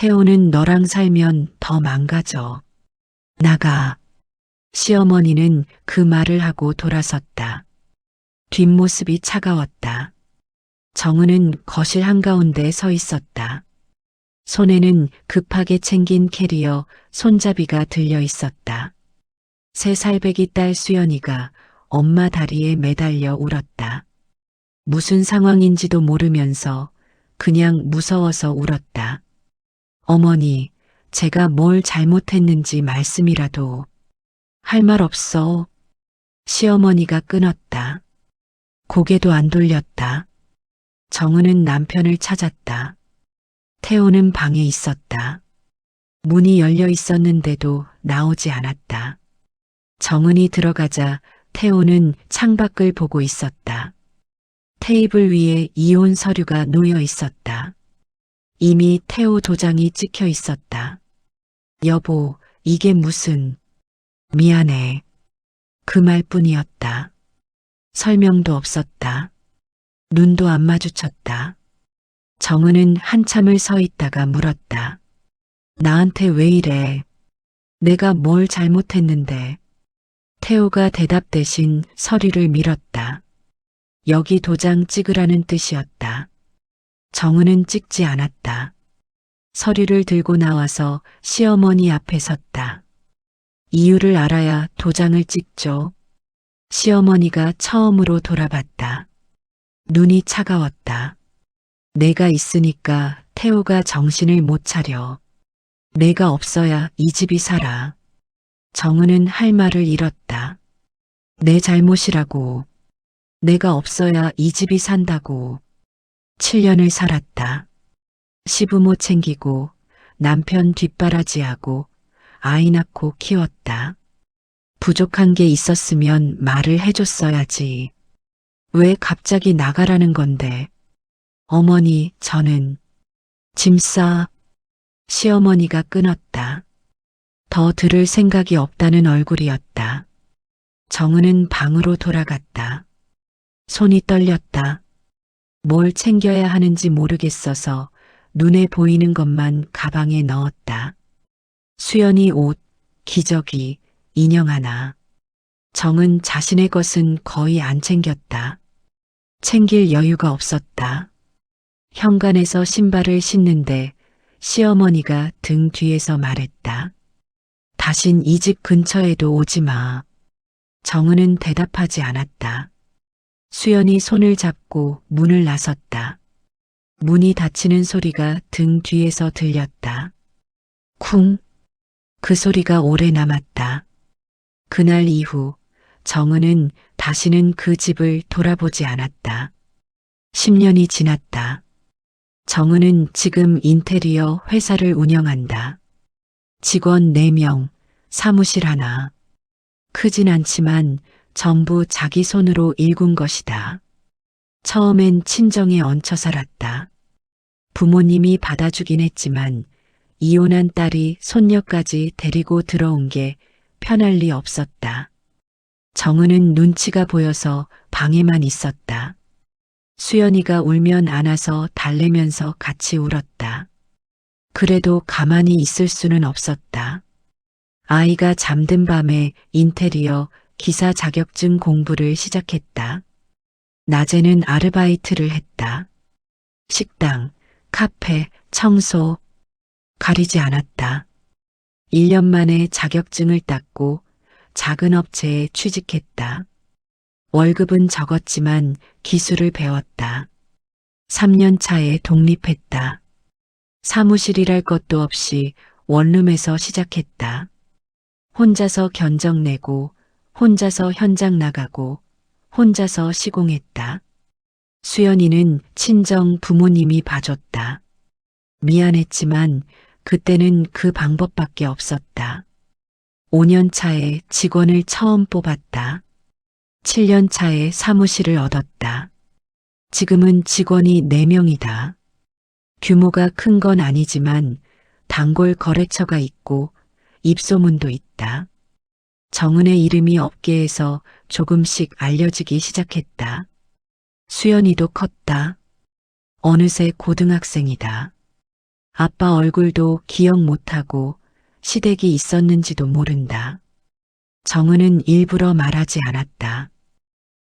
태호는 너랑 살면 더 망가져. 나가. 시어머니는 그 말을 하고 돌아섰다. 뒷모습이 차가웠다. 정은은 거실 한가운데 서 있었다. 손에는 급하게 챙긴 캐리어 손잡이가 들려 있었다. 3살배기 딸 수연이가 엄마 다리에 매달려 울었다. 무슨 상황인지도 모르면서 그냥 무서워서 울었다. 어머니, 제가 뭘 잘못했는지 말씀이라도. 할 말 없어. 시어머니가 끊었다. 고개도 안 돌렸다. 정은은 남편을 찾았다. 태호는 방에 있었다. 문이 열려 있었는데도 나오지 않았다. 정은이 들어가자 태호는 창밖을 보고 있었다. 테이블 위에 이혼 서류가 놓여 있었다. 이미 태호 도장이 찍혀 있었다. 여보, 이게 무슨... 미안해. 그 말뿐이었다. 설명도 없었다. 눈도 안 마주쳤다. 정은은 한참을 서 있다가 물었다. 나한테 왜 이래? 내가 뭘 잘못했는데? 태호가 대답 대신 서류를 밀었다. 여기 도장 찍으라는 뜻이었다. 정은은 찍지 않았다. 서류를 들고 나와서 시어머니 앞에 섰다. 이유를 알아야 도장을 찍죠. 시어머니가 처음으로 돌아봤다. 눈이 차가웠다. 내가 있으니까 태호가 정신을 못 차려. 내가 없어야 이 집이 살아. 정은은 할 말을 잃었다. 내 잘못이라고. 내가 없어야 이 집이 산다고. 7년을 살았다. 시부모 챙기고 남편 뒷바라지하고 아이 낳고 키웠다. 부족한 게 있었으면 말을 해줬어야지. 왜 갑자기 나가라는 건데. 어머니, 저는 짐 싸. 시어머니가 끊었다. 더 들을 생각이 없다는 얼굴이었다. 정은은 방으로 돌아갔다. 손이 떨렸다. 뭘 챙겨야 하는지 모르겠어서 눈에 보이는 것만 가방에 넣었다. 수연이 옷, 기저귀, 인형 하나. 정은 자신의 것은 거의 안 챙겼다. 챙길 여유가 없었다. 현관에서 신발을 신는데 시어머니가 등 뒤에서 말했다. 다신 이 집 근처에도 오지 마. 정은은 대답하지 않았다. 수연이 손을 잡고 문을 나섰다. 문이 닫히는 소리가 등 뒤에서 들렸다. 쿵. 그 소리가 오래 남았다. 그날 이후 정은은 다시는 그 집을 돌아보지 않았다. 10년이 지났다. 정은은 지금 인테리어 회사를 운영한다. 직원 4명, 사무실 하나. 크진 않지만 전부 자기 손으로 일군 것이다. 처음엔 친정에 얹혀 살았다. 부모님이 받아주긴 했지만 이혼한 딸이 손녀까지 데리고 들어온 게 편할 리 없었다. 정은은 눈치가 보여서 방에만 있었다. 수연이가 울면 안아서 달래면서 같이 울었다. 그래도 가만히 있을 수는 없었다. 아이가 잠든 밤에 인테리어 기사 자격증 공부를 시작했다. 낮에는 아르바이트를 했다. 식당, 카페, 청소, 가리지 않았다. 1년 만에 자격증을 땄고 작은 업체에 취직했다. 월급은 적었지만 기술을 배웠다. 3년 차에 독립했다. 사무실이랄 것도 없이 원룸에서 시작했다. 혼자서 견적 내고, 혼자서 현장 나가고, 혼자서 시공했다. 수연이는 친정 부모님이 봐줬다. 미안했지만 그때는 그 방법밖에 없었다. 5년 차에 직원을 처음 뽑았다. 7년 차에 사무실을 얻었다. 지금은 직원이 4명이다. 규모가 큰 건 아니지만 단골 거래처가 있고 입소문도 있다. 정은의 이름이 업계에서 조금씩 알려지기 시작했다. 수연이도 컸다. 어느새 고등학생이다. 아빠 얼굴도 기억 못하고 시댁이 있었는지도 모른다. 정은은 일부러 말하지 않았다.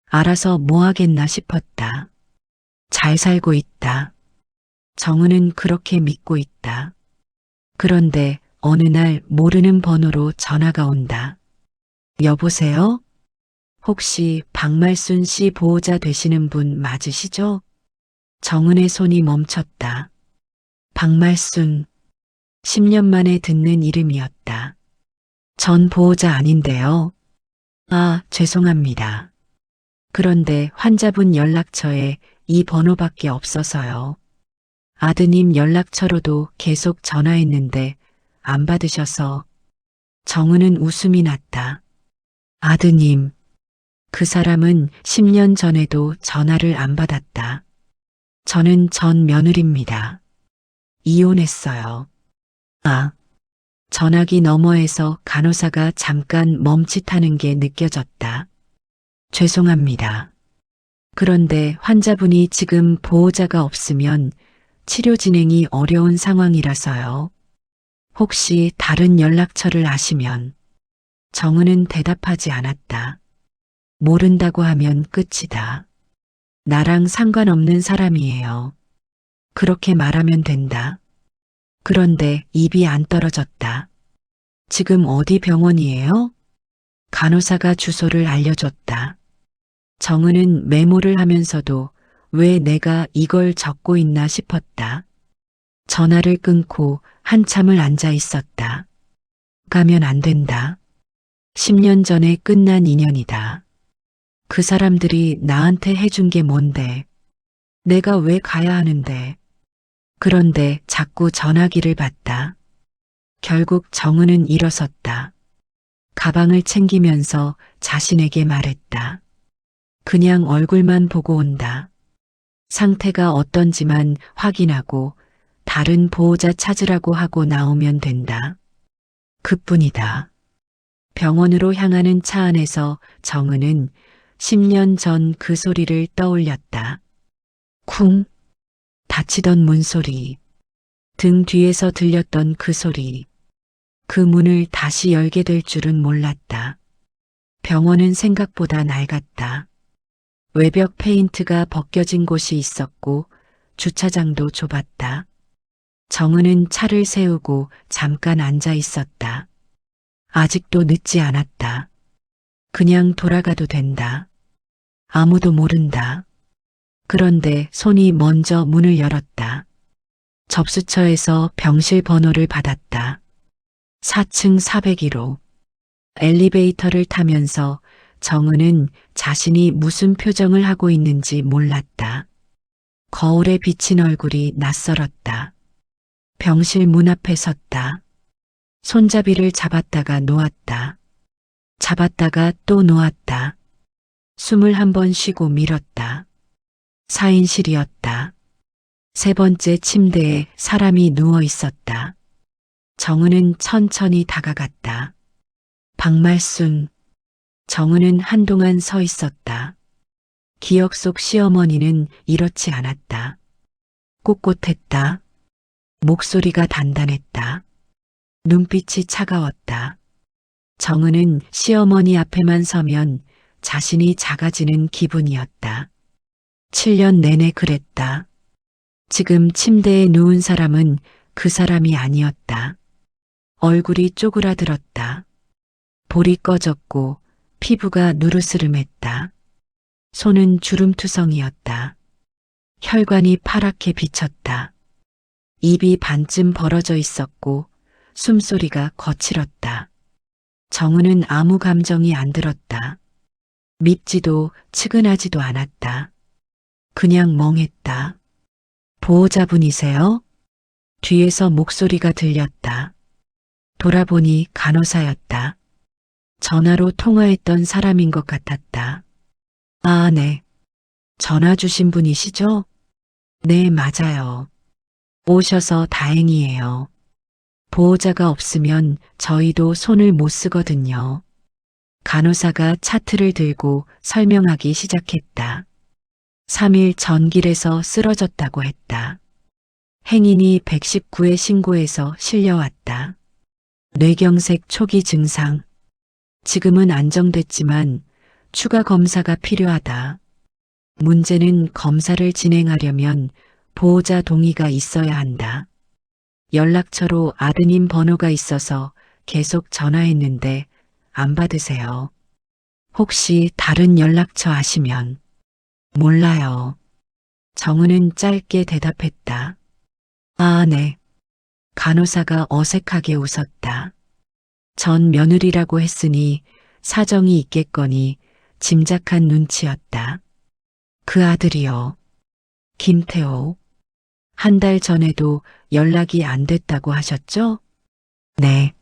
알아서 뭐 하겠나 싶었다. 잘 살고 있다. 정은은 그렇게 믿고 있다. 그런데 어느 날 모르는 번호로 전화가 온다. 여보세요? 혹시 박말순 씨 보호자 되시는 분 맞으시죠? 정은의 손이 멈췄다. 박말순. 10년 만에 듣는 이름이었다. 전 보호자 아닌데요. 아, 죄송합니다. 그런데 환자분 연락처에 이 번호밖에 없어서요. 아드님 연락처로도 계속 전화했는데 안 받으셔서. 정은은 웃음이 났다. 아드님. 그 사람은 10년 전에도 전화를 안 받았다. 저는 전 며느리입니다. 이혼했어요. 아. 전화기 너머에서 간호사가 잠깐 멈칫하는 게 느껴졌다. 죄송합니다. 그런데 환자분이 지금 보호자가 없으면 치료 진행이 어려운 상황이라서요. 혹시 다른 연락처를 아시면. 정은은 대답하지 않았다. 모른다고 하면 끝이다. 나랑 상관없는 사람이에요. 그렇게 말하면 된다. 그런데 입이 안 떨어졌다. 지금 어디 병원이에요? 간호사가 주소를 알려줬다. 정은은 메모를 하면서도 왜 내가 이걸 적고 있나 싶었다. 전화를 끊고 한참을 앉아 있었다. 가면 안 된다. 10년 전에 끝난 인연이다. 그 사람들이 나한테 해준 게 뭔데? 내가 왜 가야 하는데? 그런데 자꾸 전화기를 받다. 결국 정은은 일어섰다. 가방을 챙기면서 자신에게 말했다. 그냥 얼굴만 보고 온다. 상태가 어떤지만 확인하고 다른 보호자 찾으라고 하고 나오면 된다. 그뿐이다. 병원으로 향하는 차 안에서 정은은 10년 전 그 소리를 떠올렸다. 쿵. 닫히던 문소리. 등 뒤에서 들렸던 그 소리. 그 문을 다시 열게 될 줄은 몰랐다. 병원은 생각보다 낡았다. 외벽 페인트가 벗겨진 곳이 있었고 주차장도 좁았다. 정은은 차를 세우고 잠깐 앉아 있었다. 아직도 늦지 않았다. 그냥 돌아가도 된다. 아무도 모른다. 그런데 손이 먼저 문을 열었다. 접수처에서 병실 번호를 받았다. 4층 401호. 엘리베이터를 타면서 정은은 자신이 무슨 표정을 하고 있는지 몰랐다. 거울에 비친 얼굴이 낯설었다. 병실 문 앞에 섰다. 손잡이를 잡았다가 놓았다. 잡았다가 또 놓았다. 숨을 한 번 쉬고 밀었다. 4인실이었다. 세 번째 침대에 사람이 누워 있었다. 정은은 천천히 다가갔다. 박말순. 정은은 한동안 서 있었다. 기억 속 시어머니는 이렇지 않았다. 꼿꼿했다. 목소리가 단단했다. 눈빛이 차가웠다. 정은은 시어머니 앞에만 서면 자신이 작아지는 기분이었다. 7년 내내 그랬다. 지금 침대에 누운 사람은 그 사람이 아니었다. 얼굴이 쪼그라들었다. 볼이 꺼졌고 피부가 누르스름했다. 손은 주름투성이었다. 혈관이 파랗게 비쳤다. 입이 반쯤 벌어져 있었고 숨소리가 거칠었다. 정은은 아무 감정이 안 들었다. 밉지도 측은하지도 않았다. 그냥 멍했다. 보호자분이세요? 뒤에서 목소리가 들렸다. 돌아보니 간호사였다. 전화로 통화했던 사람인 것 같았다. 아, 네. 전화 주신 분이시죠? 네, 맞아요. 오셔서 다행이에요. 보호자가 없으면 저희도 손을 못 쓰거든요. 간호사가 차트를 들고 설명하기 시작했다. 3일 전길에서 쓰러졌다고 했다. 행인이 119에 신고해서 실려왔다. 뇌경색 초기 증상. 지금은 안정됐지만 추가 검사가 필요하다. 문제는 검사를 진행하려면 보호자 동의가 있어야 한다. 연락처로 아드님 번호가 있어서 계속 전화했는데 안 받으세요. 혹시 다른 연락처 아시면? 몰라요. 정은은 짧게 대답했다. 아, 네. 간호사가 어색하게 웃었다. 전 며느리라고 했으니 사정이 있겠거니 짐작한 눈치였다. 그 아들이요. 김태호. 한 달 전에도 연락이 안 됐다고 하셨죠? 네.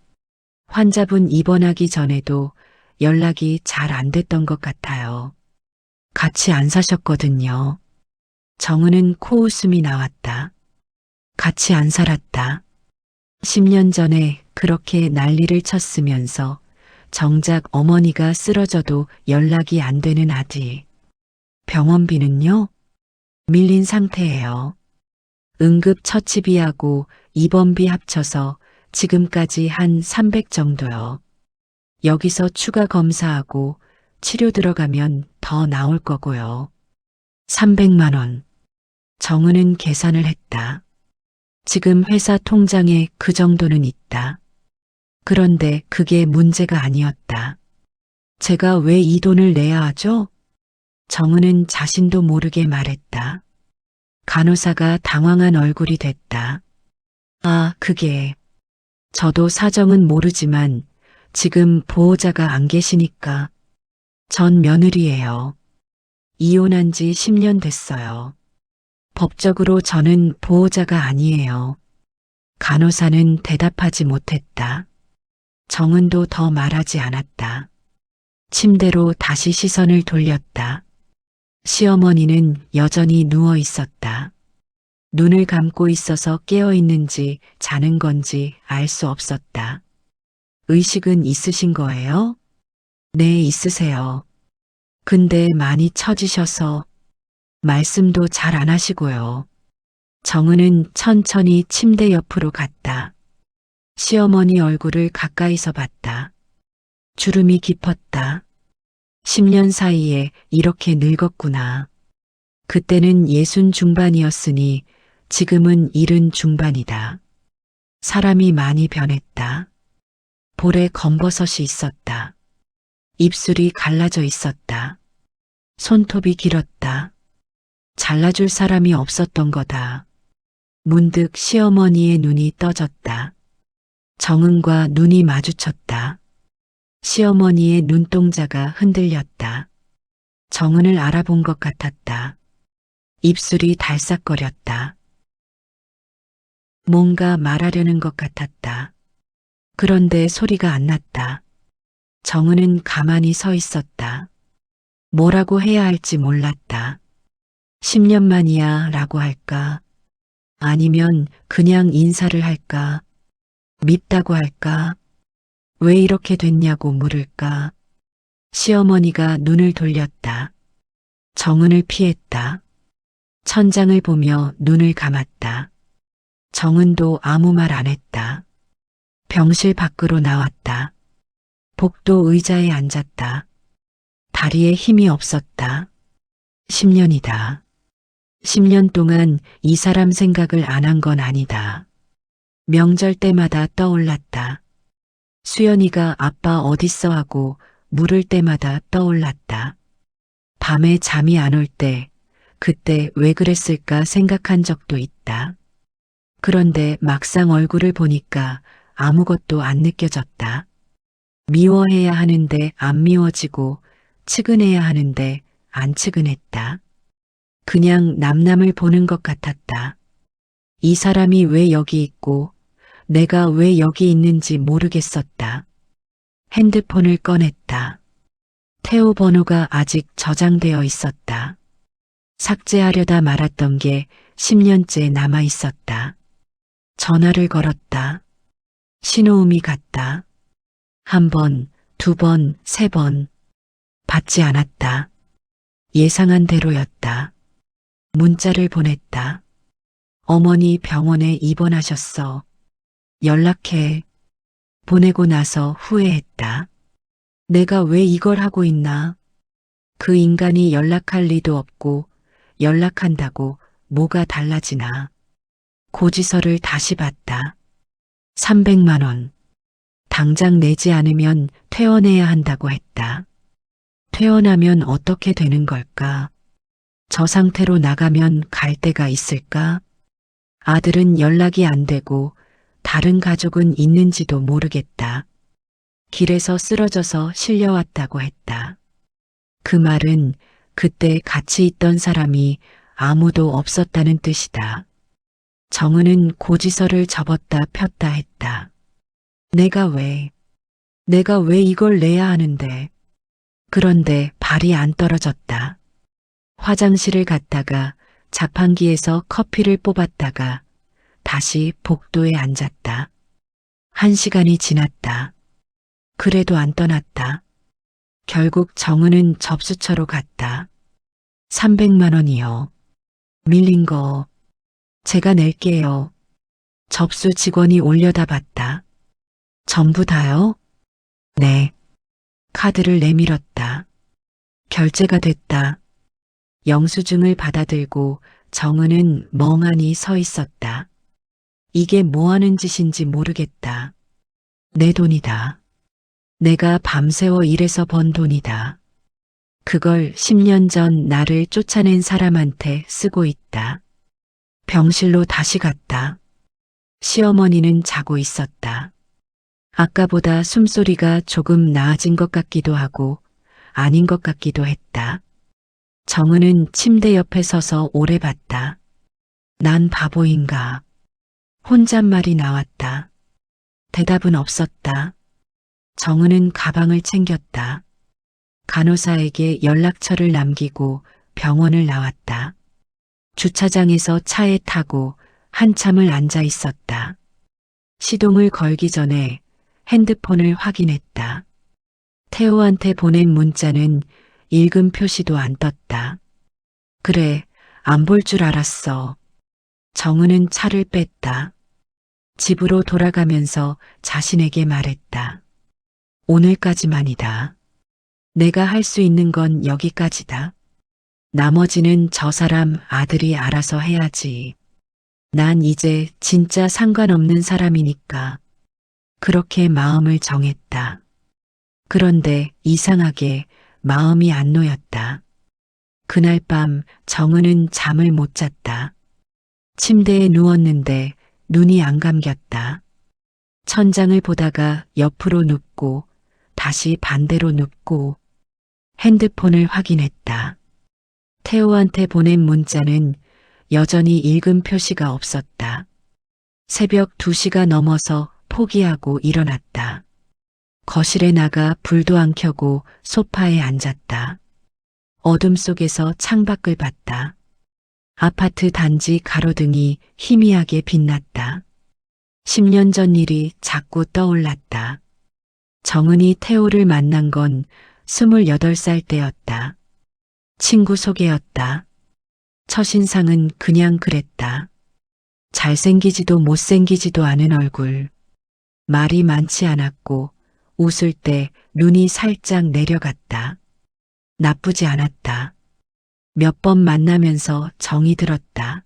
환자분 입원하기 전에도 연락이 잘 안 됐던 것 같아요. 같이 안 사셨거든요. 정은은 코웃음이 나왔다. 같이 안 살았다. 10년 전에 그렇게 난리를 쳤으면서 정작 어머니가 쓰러져도 연락이 안 되는 아들. 병원비는요? 밀린 상태예요. 응급처치비하고 입원비 합쳐서 지금까지 한 300 정도요. 여기서 추가 검사하고 치료 들어가면 더 나올 거고요. 300만 원. 정은은 계산을 했다. 지금 회사 통장에 그 정도는 있다. 그런데 그게 문제가 아니었다. 제가 왜 이 돈을 내야 하죠? 정은은 자신도 모르게 말했다. 간호사가 당황한 얼굴이 됐다. 아, 그게. 저도 사정은 모르지만 지금 보호자가 안 계시니까. 전 며느리예요. 이혼한 지 10년 됐어요. 법적으로 저는 보호자가 아니에요. 간호사는 대답하지 못했다. 정은도 더 말하지 않았다. 침대로 다시 시선을 돌렸다. 시어머니는 여전히 누워 있었다. 눈을 감고 있어서 깨어 있는지 자는 건지 알 수 없었다. 의식은 있으신 거예요? 네, 있으세요. 근데 많이 처지셔서 말씀도 잘 안 하시고요. 정은은 천천히 침대 옆으로 갔다. 시어머니 얼굴을 가까이서 봤다. 주름이 깊었다. 10년 사이에 이렇게 늙었구나. 그때는 60 중반이었으니 지금은 70 중반이다. 사람이 많이 변했다. 볼에 검버섯이 있었다. 입술이 갈라져 있었다. 손톱이 길었다. 잘라줄 사람이 없었던 거다. 문득 시어머니의 눈이 떠졌다. 정은과 눈이 마주쳤다. 시어머니의 눈동자가 흔들렸다. 정은을 알아본 것 같았다. 입술이 달싹거렸다. 뭔가 말하려는 것 같았다. 그런데 소리가 안 났다. 정은은 가만히 서 있었다. 뭐라고 해야 할지 몰랐다. 10년 만이야 라고 할까? 아니면 그냥 인사를 할까? 밉다고 할까? 왜 이렇게 됐냐고 물을까? 시어머니가 눈을 돌렸다. 정은을 피했다. 천장을 보며 눈을 감았다. 정은도 아무 말 안 했다. 병실 밖으로 나왔다. 복도 의자에 앉았다. 다리에 힘이 없었다. 10년이다. 10년 동안 이 사람 생각을 안 한 건 아니다. 명절 때마다 떠올랐다. 수연이가 아빠 어딨어 하고 물을 때마다 떠올랐다. 밤에 잠이 안 올 때, 그때 왜 그랬을까 생각한 적도 있다. 그런데 막상 얼굴을 보니까 아무것도 안 느껴졌다. 미워해야 하는데 안 미워지고 측은해야 하는데 안 측은했다. 그냥 남남을 보는 것 같았다. 이 사람이 왜 여기 있고 내가 왜 여기 있는지 모르겠었다. 핸드폰을 꺼냈다. 태호 번호가 아직 저장되어 있었다. 삭제하려다 말았던 게 10년째 남아 있었다. 전화를 걸었다. 신호음이 갔다. 1번, 2번, 3번. 받지 않았다. 예상한 대로였다. 문자를 보냈다. 어머니 병원에 입원하셨어. 연락해. 보내고 나서 후회했다. 내가 왜 이걸 하고 있나? 그 인간이 연락할 리도 없고 연락한다고 뭐가 달라지나. 고지서를 다시 봤다. 300만 원. 당장 내지 않으면 퇴원해야 한다고 했다. 퇴원하면 어떻게 되는 걸까? 저 상태로 나가면 갈 데가 있을까? 아들은 연락이 안 되고 다른 가족은 있는지도 모르겠다. 길에서 쓰러져서 실려왔다고 했다. 그 말은 그때 같이 있던 사람이 아무도 없었다는 뜻이다. 정은은 고지서를 접었다 폈다 했다. 내가 왜 이걸 내야 하는데. 그런데 발이 안 떨어졌다. 화장실을 갔다가 자판기에서 커피를 뽑았다가 다시 복도에 앉았다. 1시간이 지났다. 그래도 안 떠났다. 결국 정은은 접수처로 갔다. 300만 원이요. 밀린 거 제가 낼게요. 접수 직원이 올려다 봤다. 전부 다요? 네. 카드를 내밀었다. 결제가 됐다. 영수증을 받아들고 정은은 멍하니 서 있었다. 이게 뭐 하는 짓인지 모르겠다. 내 돈이다. 내가 밤새워 일해서 번 돈이다. 그걸 10년 전 나를 쫓아낸 사람한테 쓰고 있다. 병실로 다시 갔다. 시어머니는 자고 있었다. 아까보다 숨소리가 조금 나아진 것 같기도 하고 아닌 것 같기도 했다. 정은은 침대 옆에 서서 오래 봤다. 난 바보인가? 혼잣말이 나왔다. 대답은 없었다. 정은은 가방을 챙겼다. 간호사에게 연락처를 남기고 병원을 나왔다. 주차장에서 차에 타고 한참을 앉아 있었다. 시동을 걸기 전에 핸드폰을 확인했다. 태호한테 보낸 문자는 읽음 표시도 안 떴다. 그래, 안 볼 줄 알았어. 정은은 차를 뺐다. 집으로 돌아가면서 자신에게 말했다. 오늘까지만이다. 내가 할 수 있는 건 여기까지다. 나머지는 저 사람 아들이 알아서 해야지. 난 이제 진짜 상관없는 사람이니까. 그렇게 마음을 정했다. 그런데 이상하게 마음이 안 놓였다. 그날 밤 정은은 잠을 못 잤다. 침대에 누웠는데 눈이 안 감겼다. 천장을 보다가 옆으로 눕고 다시 반대로 눕고 핸드폰을 확인했다. 태호한테 보낸 문자는 여전히 읽음 표시가 없었다. 새벽 2시가 넘어서 포기하고 일어났다. 거실에 나가 불도 안 켜고 소파에 앉았다. 어둠 속에서 창밖을 봤다. 아파트 단지 가로등이 희미하게 빛났다. 10년 전 일이 자꾸 떠올랐다. 정은이 태호를 만난 건 28살 때였다. 친구 소개였다. 첫인상은 그냥 그랬다. 잘생기지도 못생기지도 않은 얼굴. 말이 많지 않았고 웃을 때 눈이 살짝 내려갔다. 나쁘지 않았다. 몇 번 만나면서 정이 들었다.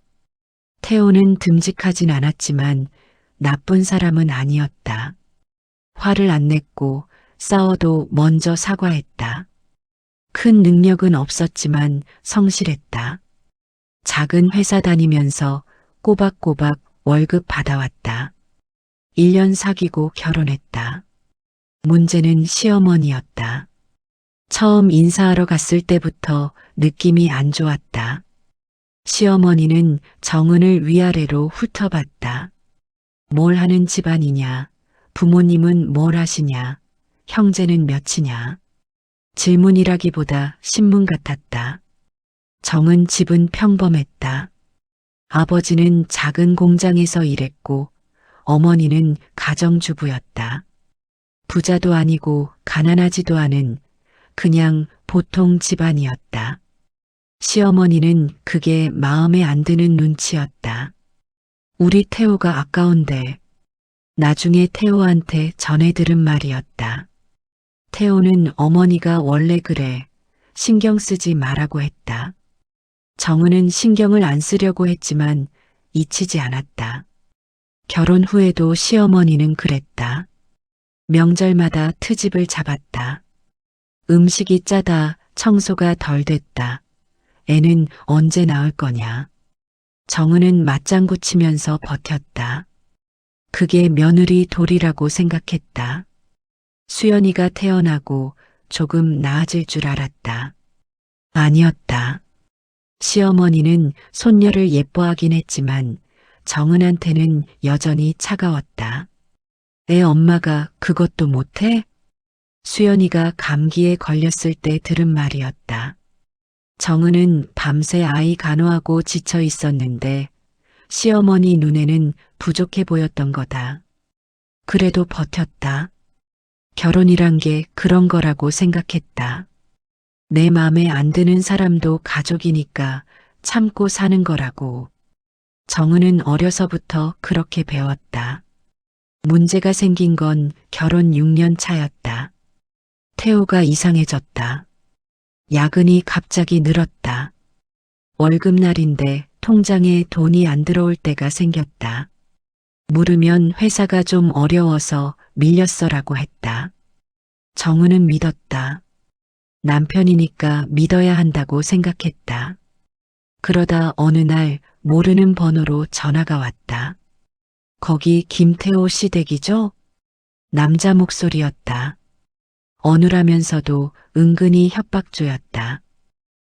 태호는 듬직하진 않았지만 나쁜 사람은 아니었다. 화를 안 냈고 싸워도 먼저 사과했다. 큰 능력은 없었지만 성실했다. 작은 회사 다니면서 꼬박꼬박 월급 받아왔다. 1년 사귀고 결혼했다. 문제는 시어머니였다. 처음 인사하러 갔을 때부터 느낌이 안 좋았다. 시어머니는 정은을 위아래로 훑어봤다. 뭘 하는 집안이냐? 부모님은 뭘 하시냐? 형제는 몇이냐? 질문이라기보다 신문 같았다. 정은 집은 평범했다. 아버지는 작은 공장에서 일했고 어머니는 가정주부였다. 부자도 아니고 가난하지도 않은 그냥 보통 집안이었다. 시어머니는 그게 마음에 안 드는 눈치였다. 우리 태호가 아까운데. 나중에 태호한테 전해 들은 말이었다. 태호는 어머니가 원래 그래. 신경 쓰지 말라고 했다. 정은은 신경을 안 쓰려고 했지만 잊히지 않았다. 결혼 후에도 시어머니는 그랬다. 명절마다 트집을 잡았다. 음식이 짜다, 청소가 덜 됐다. 애는 언제 나을 거냐. 정은은 맞장구 치면서 버텼다. 그게 며느리 도리라고 생각했다. 수연이가 태어나고 조금 나아질 줄 알았다. 아니었다. 시어머니는 손녀를 예뻐하긴 했지만 정은한테는 여전히 차가웠다. 애 엄마가 그것도 못해? 수연이가 감기에 걸렸을 때 들은 말이었다. 정은은 밤새 아이 간호하고 지쳐 있었는데 시어머니 눈에는 부족해 보였던 거다. 그래도 버텼다. 결혼이란 게 그런 거라고 생각했다. 내 맘에 안 드는 사람도 가족이니까 참고 사는 거라고. 정은은 어려서부터 그렇게 배웠다. 문제가 생긴 건 결혼 6년 차였다. 태호가 이상해졌다. 야근이 갑자기 늘었다. 월급날인데 통장에 돈이 안 들어올 때가 생겼다. 물으면 회사가 좀 어려워서 밀렸어라고 했다. 정은은 믿었다. 남편이니까 믿어야 한다고 생각했다. 그러다 어느 날 모르는 번호로 전화가 왔다. 거기 김태호 씨 댁이죠? 남자 목소리였다. 어눌하면서도 은근히 협박조였다.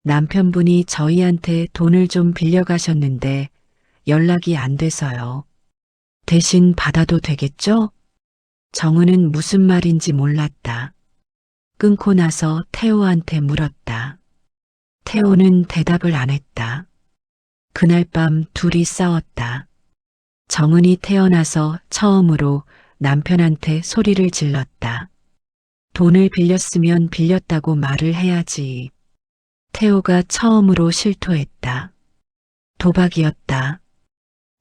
남편분이 저희한테 돈을 좀 빌려가셨는데 연락이 안 돼서요. 대신 받아도 되겠죠? 정은은 무슨 말인지 몰랐다. 끊고 나서 태호한테 물었다. 태호는 대답을 안 했다. 그날 밤 둘이 싸웠다. 정은이 태어나서 처음으로 남편한테 소리를 질렀다. 돈을 빌렸으면 빌렸다고 말을 해야지. 태호가 처음으로 실토했다. 도박이었다.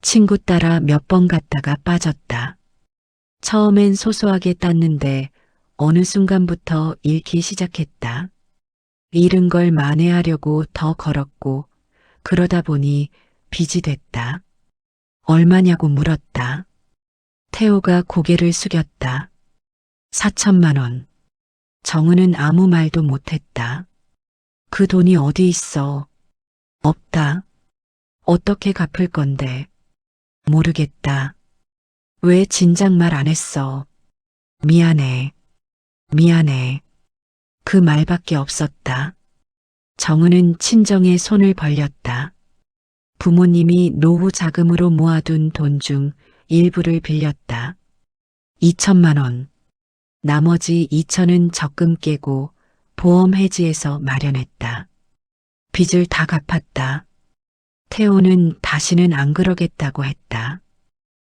친구 따라 몇 번 갔다가 빠졌다. 처음엔 소소하게 땄는데 어느 순간부터 잃기 시작했다. 잃은 걸 만회하려고 더 걸었고 그러다 보니 빚이 됐다. 얼마냐고 물었다. 태호가 고개를 숙였다. 4천만 원. 정은은 아무 말도 못했다. 그 돈이 어디 있어? 없다. 어떻게 갚을 건데? 모르겠다. 왜 진작 말 안 했어? 미안해. 미안해. 그 말밖에 없었다. 정은은 친정에 손을 벌렸다. 부모님이 노후 자금으로 모아둔 돈 중 일부를 빌렸다. 2천만 원. 나머지 2천은 적금 깨고 보험 해지해서 마련했다. 빚을 다 갚았다. 태호는 다시는 안 그러겠다고 했다.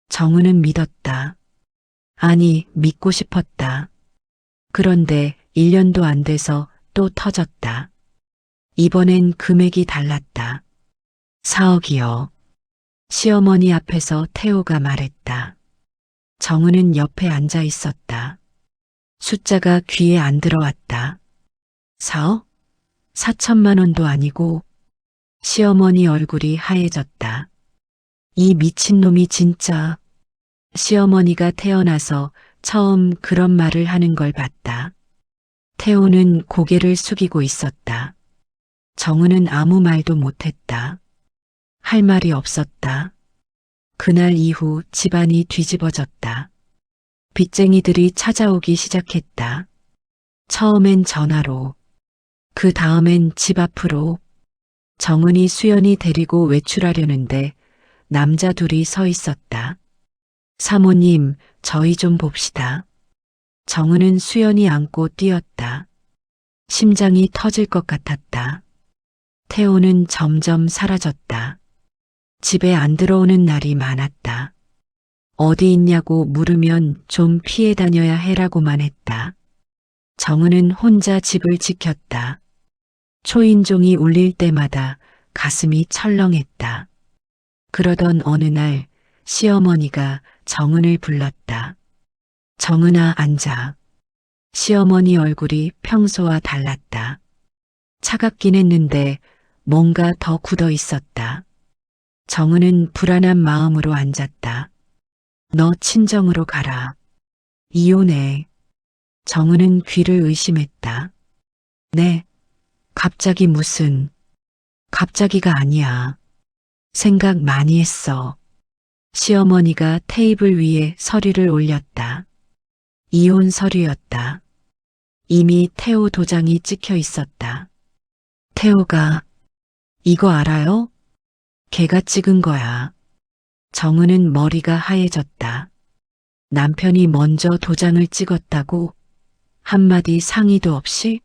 정은은 믿었다. 아니, 믿고 싶었다. 그런데 1년도 안 돼서 또 터졌다. 이번엔 금액이 달랐다. 4억이요. 시어머니 앞에서 태호가 말했다. 정은은 옆에 앉아 있었다. 숫자가 귀에 안 들어왔다. 4억? 4천만 원도 아니고. 시어머니 얼굴이 하얘졌다. 이 미친놈이 진짜. 시어머니가 태어나서 처음 그런 말을 하는 걸 봤다. 태호는 고개를 숙이고 있었다. 정은은 아무 말도 못했다. 할 말이 없었다. 그날 이후 집안이 뒤집어졌다. 빚쟁이들이 찾아오기 시작했다. 처음엔 전화로, 그 다음엔 집 앞으로. 정은이 수연이 데리고 외출하려는데 남자 둘이 서 있었다. 사모님, 저희 좀 봅시다. 정은은 수연이 안고 뛰었다. 심장이 터질 것 같았다. 태호는 점점 사라졌다. 집에 안 들어오는 날이 많았다. 어디 있냐고 물으면 좀 피해 다녀야 해라고만 했다. 정은은 혼자 집을 지켰다. 초인종이 울릴 때마다 가슴이 철렁했다. 그러던 어느 날 시어머니가 정은을 불렀다. 정은아, 앉아. 시어머니 얼굴이 평소와 달랐다. 차갑긴 했는데 뭔가 더 굳어 있었다. 정은은 불안한 마음으로 앉았다. 너 친정으로 가라. 이혼해. 정은은 귀를 의심했다. 네, 갑자기 무슨, 갑자기가 아니야. 생각 많이 했어. 시어머니가 테이블 위에 서류를 올렸다. 이혼 서류였다. 이미 태호 도장이 찍혀 있었다. 태호가, 이거 알아요? 걔가 찍은 거야. 정은은 머리가 하얘졌다. 남편이 먼저 도장을 찍었다고? 한마디 상의도 없이?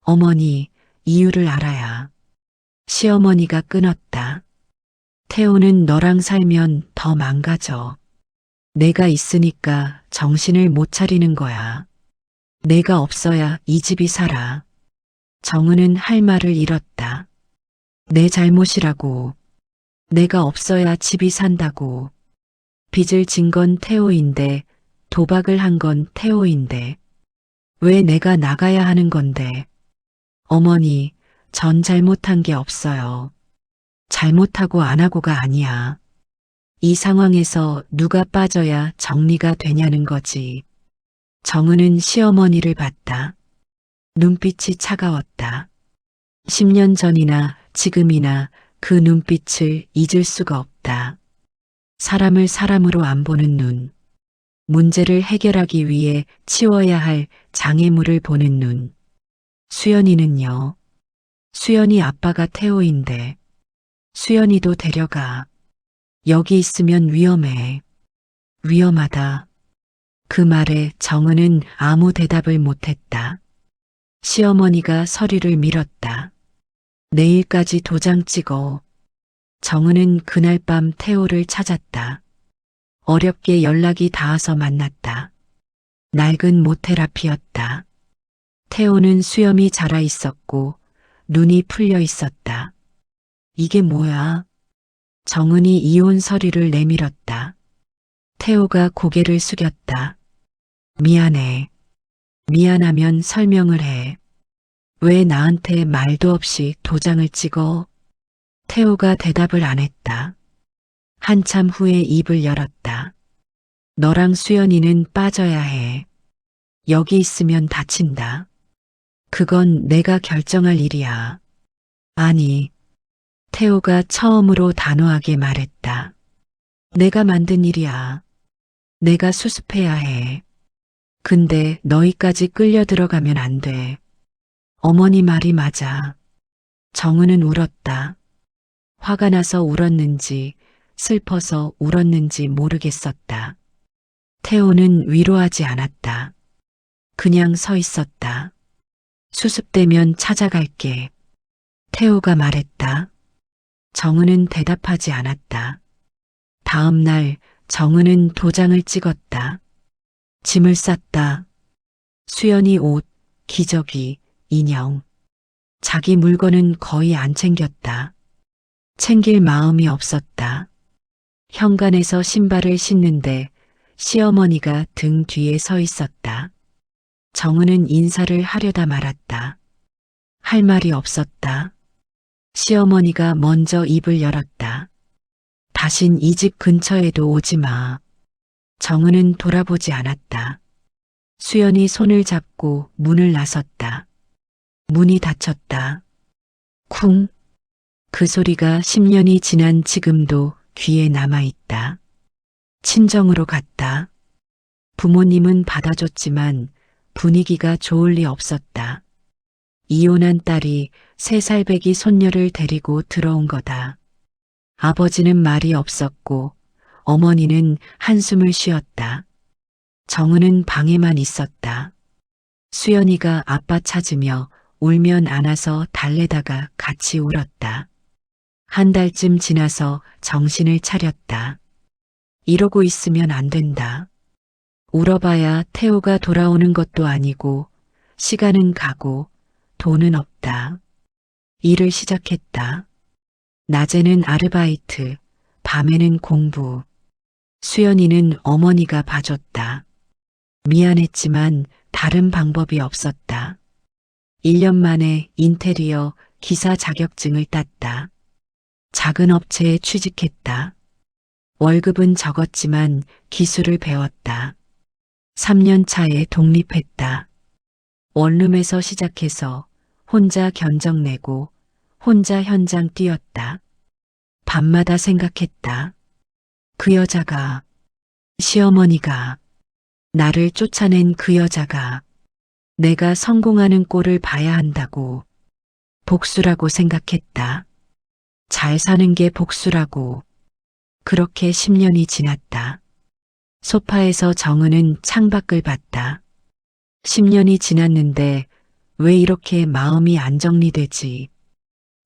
어머니, 이유를 알아야. 시어머니가 끊었다. 태호는 너랑 살면 더 망가져. 내가 있으니까 정신을 못 차리는 거야. 내가 없어야 이 집이 살아. 정은은 할 말을 잃었다. 내 잘못이라고. 내가 없어야 집이 산다고. 빚을 진 건 태호인데, 도박을 한 건 태호인데, 왜 내가 나가야 하는 건데. 어머니, 전 잘못한 게 없어요. 잘못하고 안 하고가 아니야. 이 상황에서 누가 빠져야 정리가 되냐는 거지. 정은은 시어머니를 봤다. 눈빛이 차가웠다. 10년 전이나 지금이나 그 눈빛을 잊을 수가 없다. 사람을 사람으로 안 보는 눈. 문제를 해결하기 위해 치워야 할 장애물을 보는 눈. 수연이는요. 수연이 아빠가 태호인데 수연이도 데려가. 여기 있으면 위험해. 위험하다. 그 말에 정은은 아무 대답을 못했다. 시어머니가 서류를 밀었다. 내일까지 도장 찍어. 정은은 그날 밤 태호를 찾았다. 어렵게 연락이 닿아서 만났다. 낡은 모테라피였다. 태호는 수염이 자라 있었고 눈이 풀려 있었다. 이게 뭐야? 정은이 이혼 서류를 내밀었다. 태호가 고개를 숙였다. 미안해. 미안하면 설명을 해. 왜 나한테 말도 없이 도장을 찍어? 태호가 대답을 안 했다. 한참 후에 입을 열었다. 너랑 수연이는 빠져야 해. 여기 있으면 다친다. 그건 내가 결정할 일이야. 아니, 태호가 처음으로 단호하게 말했다. 내가 만든 일이야. 내가 수습해야 해. 근데 너희까지 끌려 들어가면 안 돼. 어머니 말이 맞아. 정은은 울었다. 화가 나서 울었는지 슬퍼서 울었는지 모르겠었다. 태호는 위로하지 않았다. 그냥 서 있었다. 수습되면 찾아갈게. 태호가 말했다. 정은은 대답하지 않았다. 다음 날 정은은 도장을 찍었다. 짐을 쌌다. 수연이 옷, 기저귀, 인형. 자기 물건은 거의 안 챙겼다. 챙길 마음이 없었다. 현관에서 신발을 신는데 시어머니가 등 뒤에 서 있었다. 정은은 인사를 하려다 말았다. 할 말이 없었다. 시어머니가 먼저 입을 열었다. 다신 이 집 근처에도 오지 마. 정은은 돌아보지 않았다. 수연이 손을 잡고 문을 나섰다. 문이 닫혔다. 쿵. 그 소리가 10년이 지난 지금도 귀에 남아있다. 친정으로 갔다. 부모님은 받아줬지만 분위기가 좋을 리 없었다. 이혼한 딸이 3살 배기 손녀를 데리고 들어온 거다. 아버지는 말이 없었고 어머니는 한숨을 쉬었다. 정은은 방에만 있었다. 수연이가 아빠 찾으며 울면 안아서 달래다가 같이 울었다. 한 달쯤 지나서 정신을 차렸다. 이러고 있으면 안 된다. 울어봐야 태호가 돌아오는 것도 아니고 시간은 가고 돈은 없다. 일을 시작했다. 낮에는 아르바이트, 밤에는 공부. 수연이는 어머니가 봐줬다. 미안했지만 다른 방법이 없었다. 1년 만에 인테리어 기사 자격증을 땄다. 작은 업체에 취직했다. 월급은 적었지만 기술을 배웠다. 3년 차에 독립했다. 원룸에서 시작해서 혼자 견적 내고 혼자 현장 뛰었다. 밤마다 생각했다. 그 여자가, 시어머니가, 나를 쫓아낸 그 여자가 내가 성공하는 꼴을 봐야 한다고 복수라고 생각했다. 잘 사는 게 복수라고. 그렇게 10년이 지났다. 소파에서 정은은 창밖을 봤다. 10년이 지났는데 왜 이렇게 마음이 안 정리되지?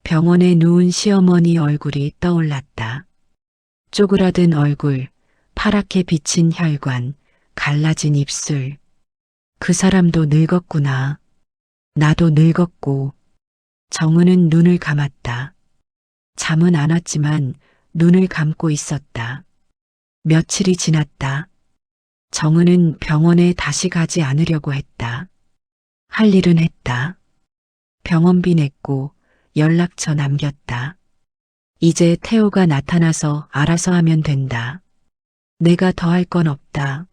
병원에 누운 시어머니 얼굴이 떠올랐다. 쪼그라든 얼굴, 파랗게 비친 혈관, 갈라진 입술. 그 사람도 늙었구나. 나도 늙었고. 정은은 눈을 감았다. 잠은 안 왔지만 눈을 감고 있었다. 며칠이 지났다. 정은은 병원에 다시 가지 않으려고 했다. 할 일은 했다. 병원비 냈고 연락처 남겼다. 이제 태호가 나타나서 알아서 하면 된다. 내가 더 할 건 없다.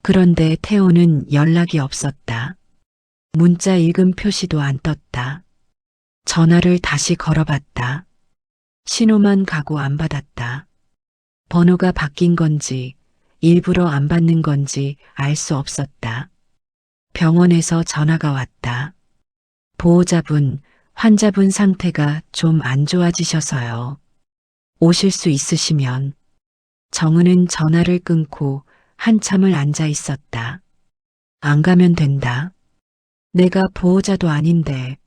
그런데 태호는 연락이 없었다. 문자 읽음 표시도 안 떴다. 전화를 다시 걸어봤다. 신호만 가고 안 받았다. 번호가 바뀐 건지 일부러 안 받는 건지 알 수 없었다. 병원에서 전화가 왔다. 보호자분, 환자분 상태가 좀 안 좋아지셔서요. 오실 수 있으시면. 정은은 전화를 끊고 한참을 앉아 있었다. 안 가면 된다. 내가 보호자도 아닌데.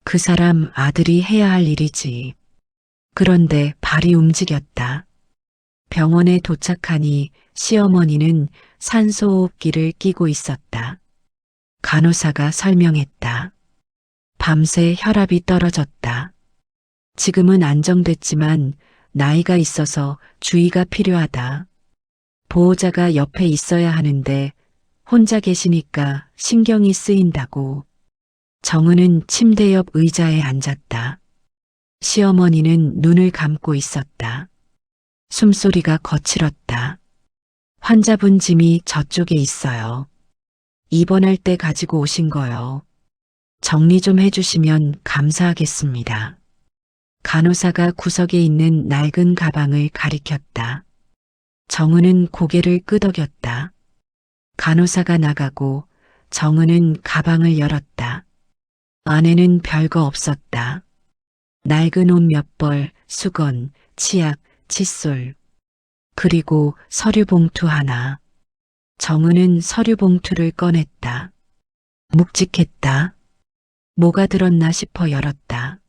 그 사람 아들이 해야 할 일이지. 그런데 발이 움직였다. 병원에 도착하니 시어머니는 산소호흡기를 끼고 있었다. 간호사가 설명했다. 밤새 혈압이 떨어졌다. 지금은 안정됐지만 나이가 있어서 주의가 필요하다. 보호자가 옆에 있어야 하는데 혼자 계시니까 신경이 쓰인다고. 정은은 침대 옆 의자에 앉았다. 시어머니는 눈을 감고 있었다. 숨소리가 거칠었다. 환자분 짐이 저쪽에 있어요. 입원할 때 가지고 오신 거요. 정리 좀 해주시면 감사하겠습니다. 간호사가 구석에 있는 낡은 가방을 가리켰다. 정은은 고개를 끄덕였다. 간호사가 나가고 정은은 가방을 열었다. 안에는 별거 없었다. 낡은 옷 몇 벌, 수건, 치약, 칫솔. 그리고 서류 봉투 하나. 정은은 서류 봉투를 꺼냈다. 묵직했다. 뭐가 들었나 싶어 열었다.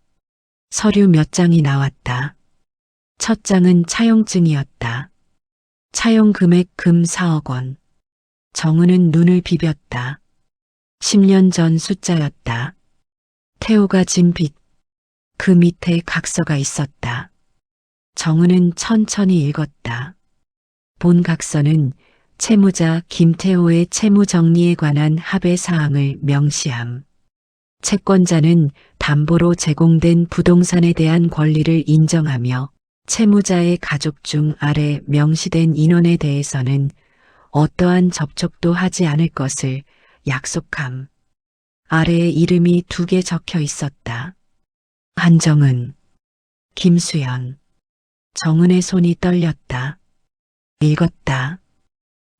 서류 몇 장이 나왔다. 첫 장은 차용증이었다. 차용 금액 금 4억 원. 정은은 눈을 비볐다. 10년 전 숫자였다. 태호가 진 빚. 그 밑에 각서가 있었다. 정은은 천천히 읽었다. 본 각서는 채무자 김태호의 채무 정리에 관한 합의 사항을 명시함. 채권자는 담보로 제공된 부동산에 대한 권리를 인정하며 채무자의 가족 중 아래 명시된 인원에 대해서는 어떠한 접촉도 하지 않을 것을 약속함. 아래에 이름이 2개 적혀 있었다. 한정은, 김수연. 정은의 손이 떨렸다. 읽었다.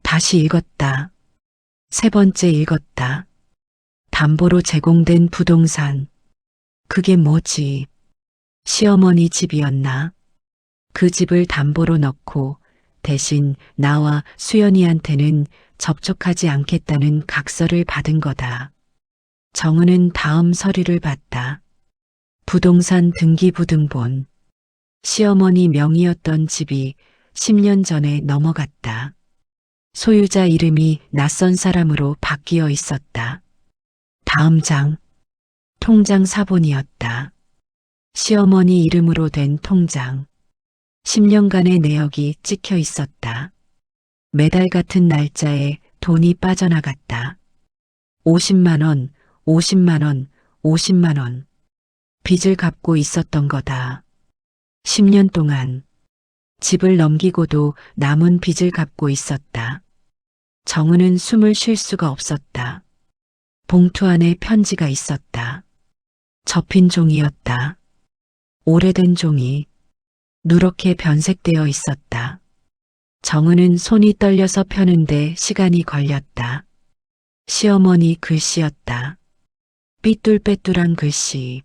다시 읽었다. 3번째 읽었다. 담보로 제공된 부동산. 그게 뭐지? 시어머니 집이었나? 그 집을 담보로 넣고 대신 나와 수연이한테는 접촉하지 않겠다는 각서를 받은 거다. 정은은 다음 서류를 봤다. 부동산 등기부등본. 시어머니 명의였던 집이 10년 전에 넘어갔다. 소유자 이름이 낯선 사람으로 바뀌어 있었다. 다음 장. 통장 사본이었다. 시어머니 이름으로 된 통장. 10년간의 내역이 찍혀 있었다. 매달 같은 날짜에 돈이 빠져나갔다. 50만 원, 50만 원, 50만 원. 빚을 갚고 있었던 거다. 10년 동안 집을 넘기고도 남은 빚을 갚고 있었다. 정은은 숨을 쉴 수가 없었다. 봉투 안에 편지가 있었다. 접힌 종이였다. 오래된 종이 누렇게 변색되어 있었다. 정은은 손이 떨려서 펴는데 시간이 걸렸다. 시어머니 글씨였다. 삐뚤빼뚤한 글씨.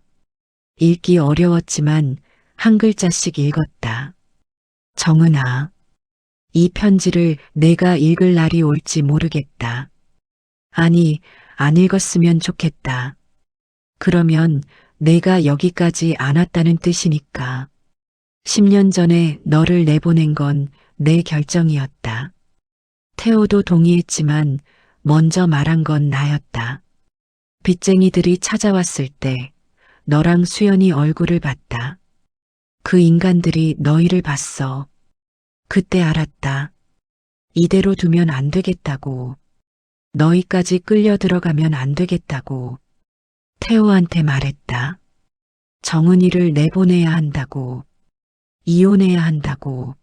읽기 어려웠지만 한 글자씩 읽었다. 정은아, 이 편지를 내가 읽을 날이 올지 모르겠다. 아니, 안 읽었으면 좋겠다. 그러면 내가 여기까지 안 왔다는 뜻이니까. 10년 전에 너를 내보낸 건 내 결정이었다. 태호도 동의했지만 먼저 말한 건 나였다. 빚쟁이들이 찾아왔을 때 너랑 수연이 얼굴을 봤다. 그 인간들이 너희를 봤어. 그때 알았다. 이대로 두면 안 되겠다고. 너희까지 끌려 들어가면 안 되겠다고. 태호한테 말했다. 정은이를 내보내야 한다고. 이혼해야 한다고.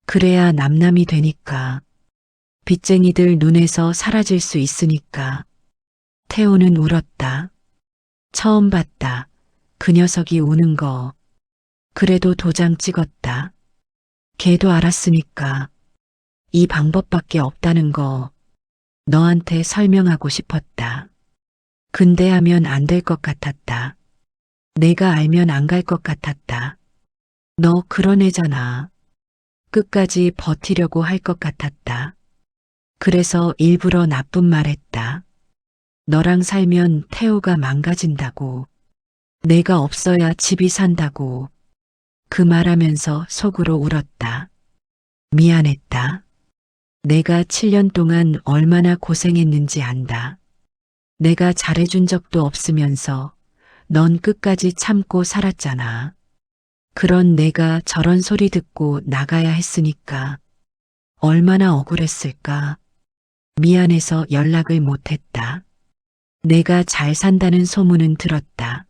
그래야 남남이 되니까. 빚쟁이들 눈에서 사라질 수 있으니까. 태호는 울었다. 처음 봤다. 그 녀석이 우는 거. 그래도 도장 찍었다. 걔도 알았으니까. 이 방법밖에 없다는 거 너한테 설명하고 싶었다. 근데 하면 안 될 것 같았다. 내가 알면 안 갈 것 같았다. 너 그런 애잖아. 끝까지 버티려고 할 것 같았다. 그래서 일부러 나쁜 말 했다. 너랑 살면 태호가 망가진다고. 내가 없어야 집이 산다고. 그 말하면서 속으로 울었다. 미안했다. 내가 7년 동안 얼마나 고생했는지 안다. 내가 잘해준 적도 없으면서 넌 끝까지 참고 살았잖아. 그런 내가 저런 소리 듣고 나가야 했으니까 얼마나 억울했을까. 미안해서 연락을 못했다. 내가 잘 산다는 소문은 들었다.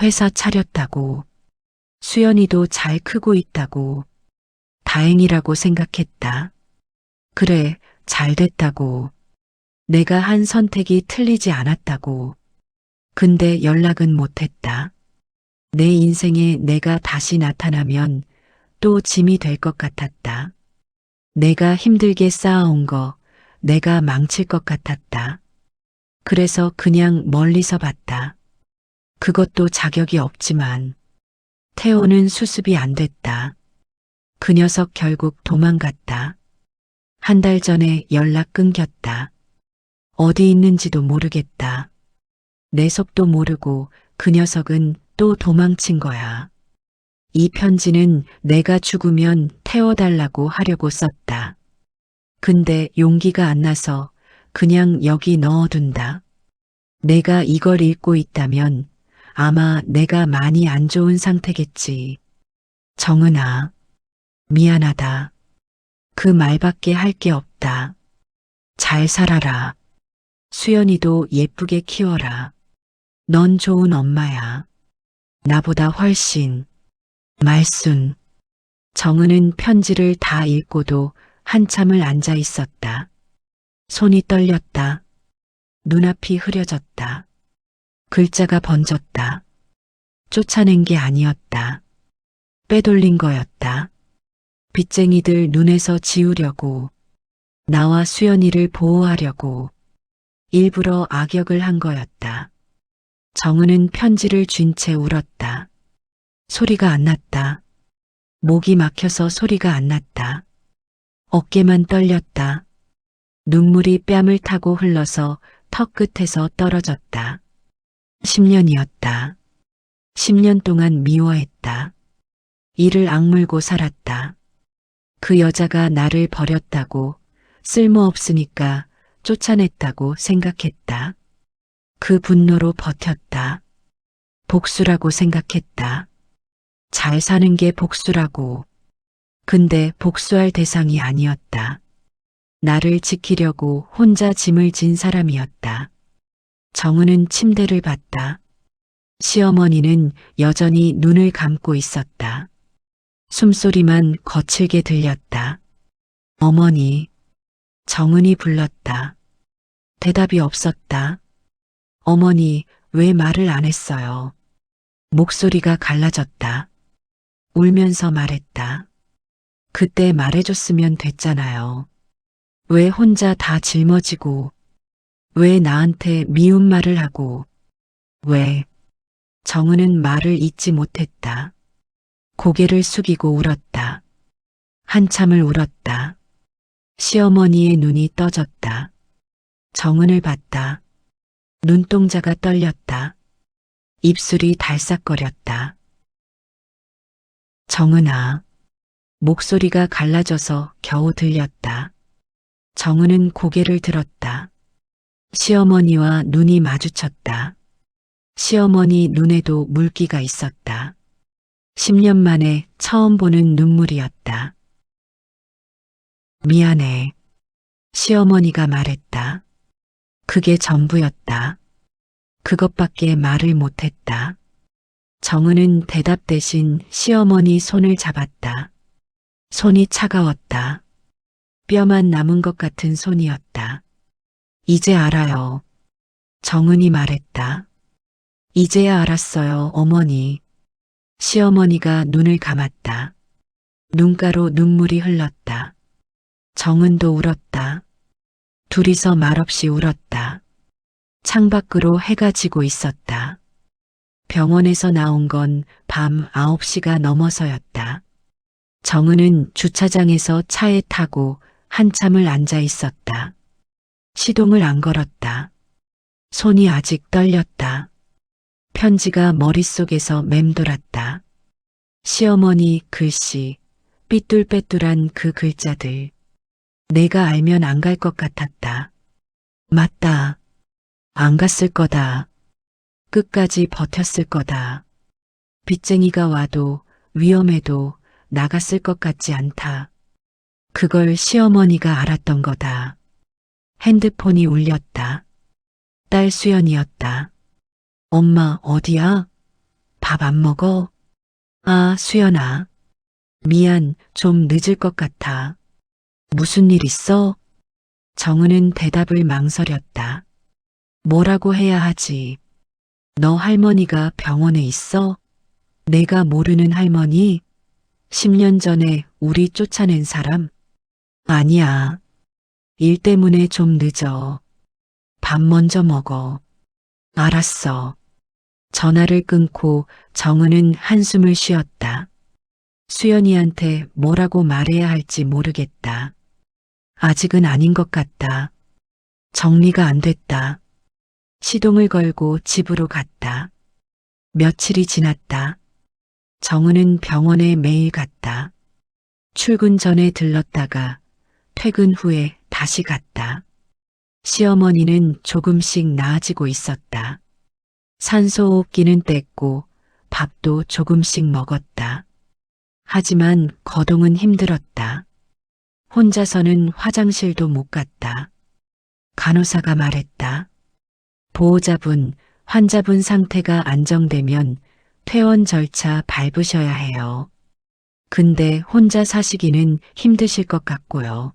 회사 차렸다고. 수연이도 잘 크고 있다고. 다행이라고 생각했다. 그래, 잘 됐다고. 내가 한 선택이 틀리지 않았다고. 근데 연락은 못했다. 내 인생에 내가 다시 나타나면 또 짐이 될 것 같았다. 내가 힘들게 쌓아온 거 내가 망칠 것 같았다. 그래서 그냥 멀리서 봤다. 그것도 자격이 없지만 태호는 수습이 안 됐다. 그 녀석 결국 도망갔다. 한 달 전에 연락 끊겼다. 어디 있는지도 모르겠다. 내 속도 모르고 그 녀석은 또 도망친 거야. 이 편지는 내가 죽으면 태워달라고 하려고 썼다. 근데 용기가 안 나서 그냥 여기 넣어둔다. 내가 이걸 읽고 있다면 아마 내가 많이 안 좋은 상태겠지. 정은아, 미안하다. 그 말밖에 할 게 없다. 잘 살아라. 수연이도 예쁘게 키워라. 넌 좋은 엄마야. 나보다 훨씬. 말순. 정은은 편지를 다 읽고도 한참을 앉아 있었다. 손이 떨렸다. 눈앞이 흐려졌다. 글자가 번졌다. 쫓아낸 게 아니었다. 빼돌린 거였다. 빚쟁이들 눈에서 지우려고, 나와 수연이를 보호하려고 일부러 악역을 한 거였다. 정은은 편지를 쥔 채 울었다. 소리가 안 났다. 목이 막혀서 소리가 안 났다. 어깨만 떨렸다. 눈물이 뺨을 타고 흘러서 턱 끝에서 떨어졌다. 10년이었다. 10년 동안 미워했다. 이를 악물고 살았다. 그 여자가 나를 버렸다고, 쓸모없으니까 쫓아냈다고 생각했다. 그 분노로 버텼다. 복수라고 생각했다. 잘 사는 게 복수라고. 근데 복수할 대상이 아니었다. 나를 지키려고 혼자 짐을 진 사람이었다. 정은은 침대를 봤다. 시어머니는 여전히 눈을 감고 있었다. 숨소리만 거칠게 들렸다. 어머니. 정은이 불렀다. 대답이 없었다. 어머니, 왜 말을 안 했어요? 목소리가 갈라졌다. 울면서 말했다. 그때 말해줬으면 됐잖아요. 왜 혼자 다 짊어지고, 왜 나한테 미운 말을 하고, 왜? 정은은 말을 잇지 못했다. 고개를 숙이고 울었다. 한참을 울었다. 시어머니의 눈이 떠졌다. 정은을 봤다. 눈동자가 떨렸다. 입술이 달싹거렸다. 정은아. 목소리가 갈라져서 겨우 들렸다. 정은은 고개를 들었다. 시어머니와 눈이 마주쳤다. 시어머니 눈에도 물기가 있었다. 10년 만에 처음 보는 눈물이었다. 미안해. 시어머니가 말했다. 그게 전부였다. 그것밖에 말을 못했다. 정은은 대답 대신 시어머니 손을 잡았다. 손이 차가웠다. 뼈만 남은 것 같은 손이었다. 이제 알아요. 정은이 말했다. 이제야 알았어요, 어머니. 시어머니가 눈을 감았다. 눈가로 눈물이 흘렀다. 정은도 울었다. 둘이서 말없이 울었다. 창밖으로 해가 지고 있었다. 병원에서 나온 건 밤 9시가 넘어서였다. 정은은 주차장에서 차에 타고 한참을 앉아 있었다. 시동을 안 걸었다. 손이 아직 떨렸다. 편지가 머릿속에서 맴돌았다. 시어머니 글씨, 삐뚤빼뚤한 그 글자들. 내가 알면 안 갈 것 같았다. 맞다. 안 갔을 거다. 끝까지 버텼을 거다. 빚쟁이가 와도 위험해도 나갔을 것 같지 않다. 그걸 시어머니가 알았던 거다. 핸드폰이 울렸다. 딸 수연이었다. 엄마 어디야? 밥 안 먹어? 아, 수연아. 미안, 좀 늦을 것 같아. 무슨 일 있어? 정은은 대답을 망설였다. 뭐라고 해야 하지? 너 할머니가 병원에 있어? 내가 모르는 할머니? 10년 전에 우리 쫓아낸 사람? 아니야. 일 때문에 좀 늦어. 밥 먼저 먹어. 알았어. 전화를 끊고 정은은 한숨을 쉬었다. 수연이한테 뭐라고 말해야 할지 모르겠다. 아직은 아닌 것 같다. 정리가 안 됐다. 시동을 걸고 집으로 갔다. 며칠이 지났다. 정은은 병원에 매일 갔다. 출근 전에 들렀다가 퇴근 후에 다시 갔다. 시어머니는 조금씩 나아지고 있었다. 산소호흡기는 뗐고 밥도 조금씩 먹었다. 하지만 거동은 힘들었다. 혼자서는 화장실도 못 갔다. 간호사가 말했다. 보호자분, 환자분 상태가 안정되면 퇴원 절차 밟으셔야 해요. 근데 혼자 사시기는 힘드실 것 같고요.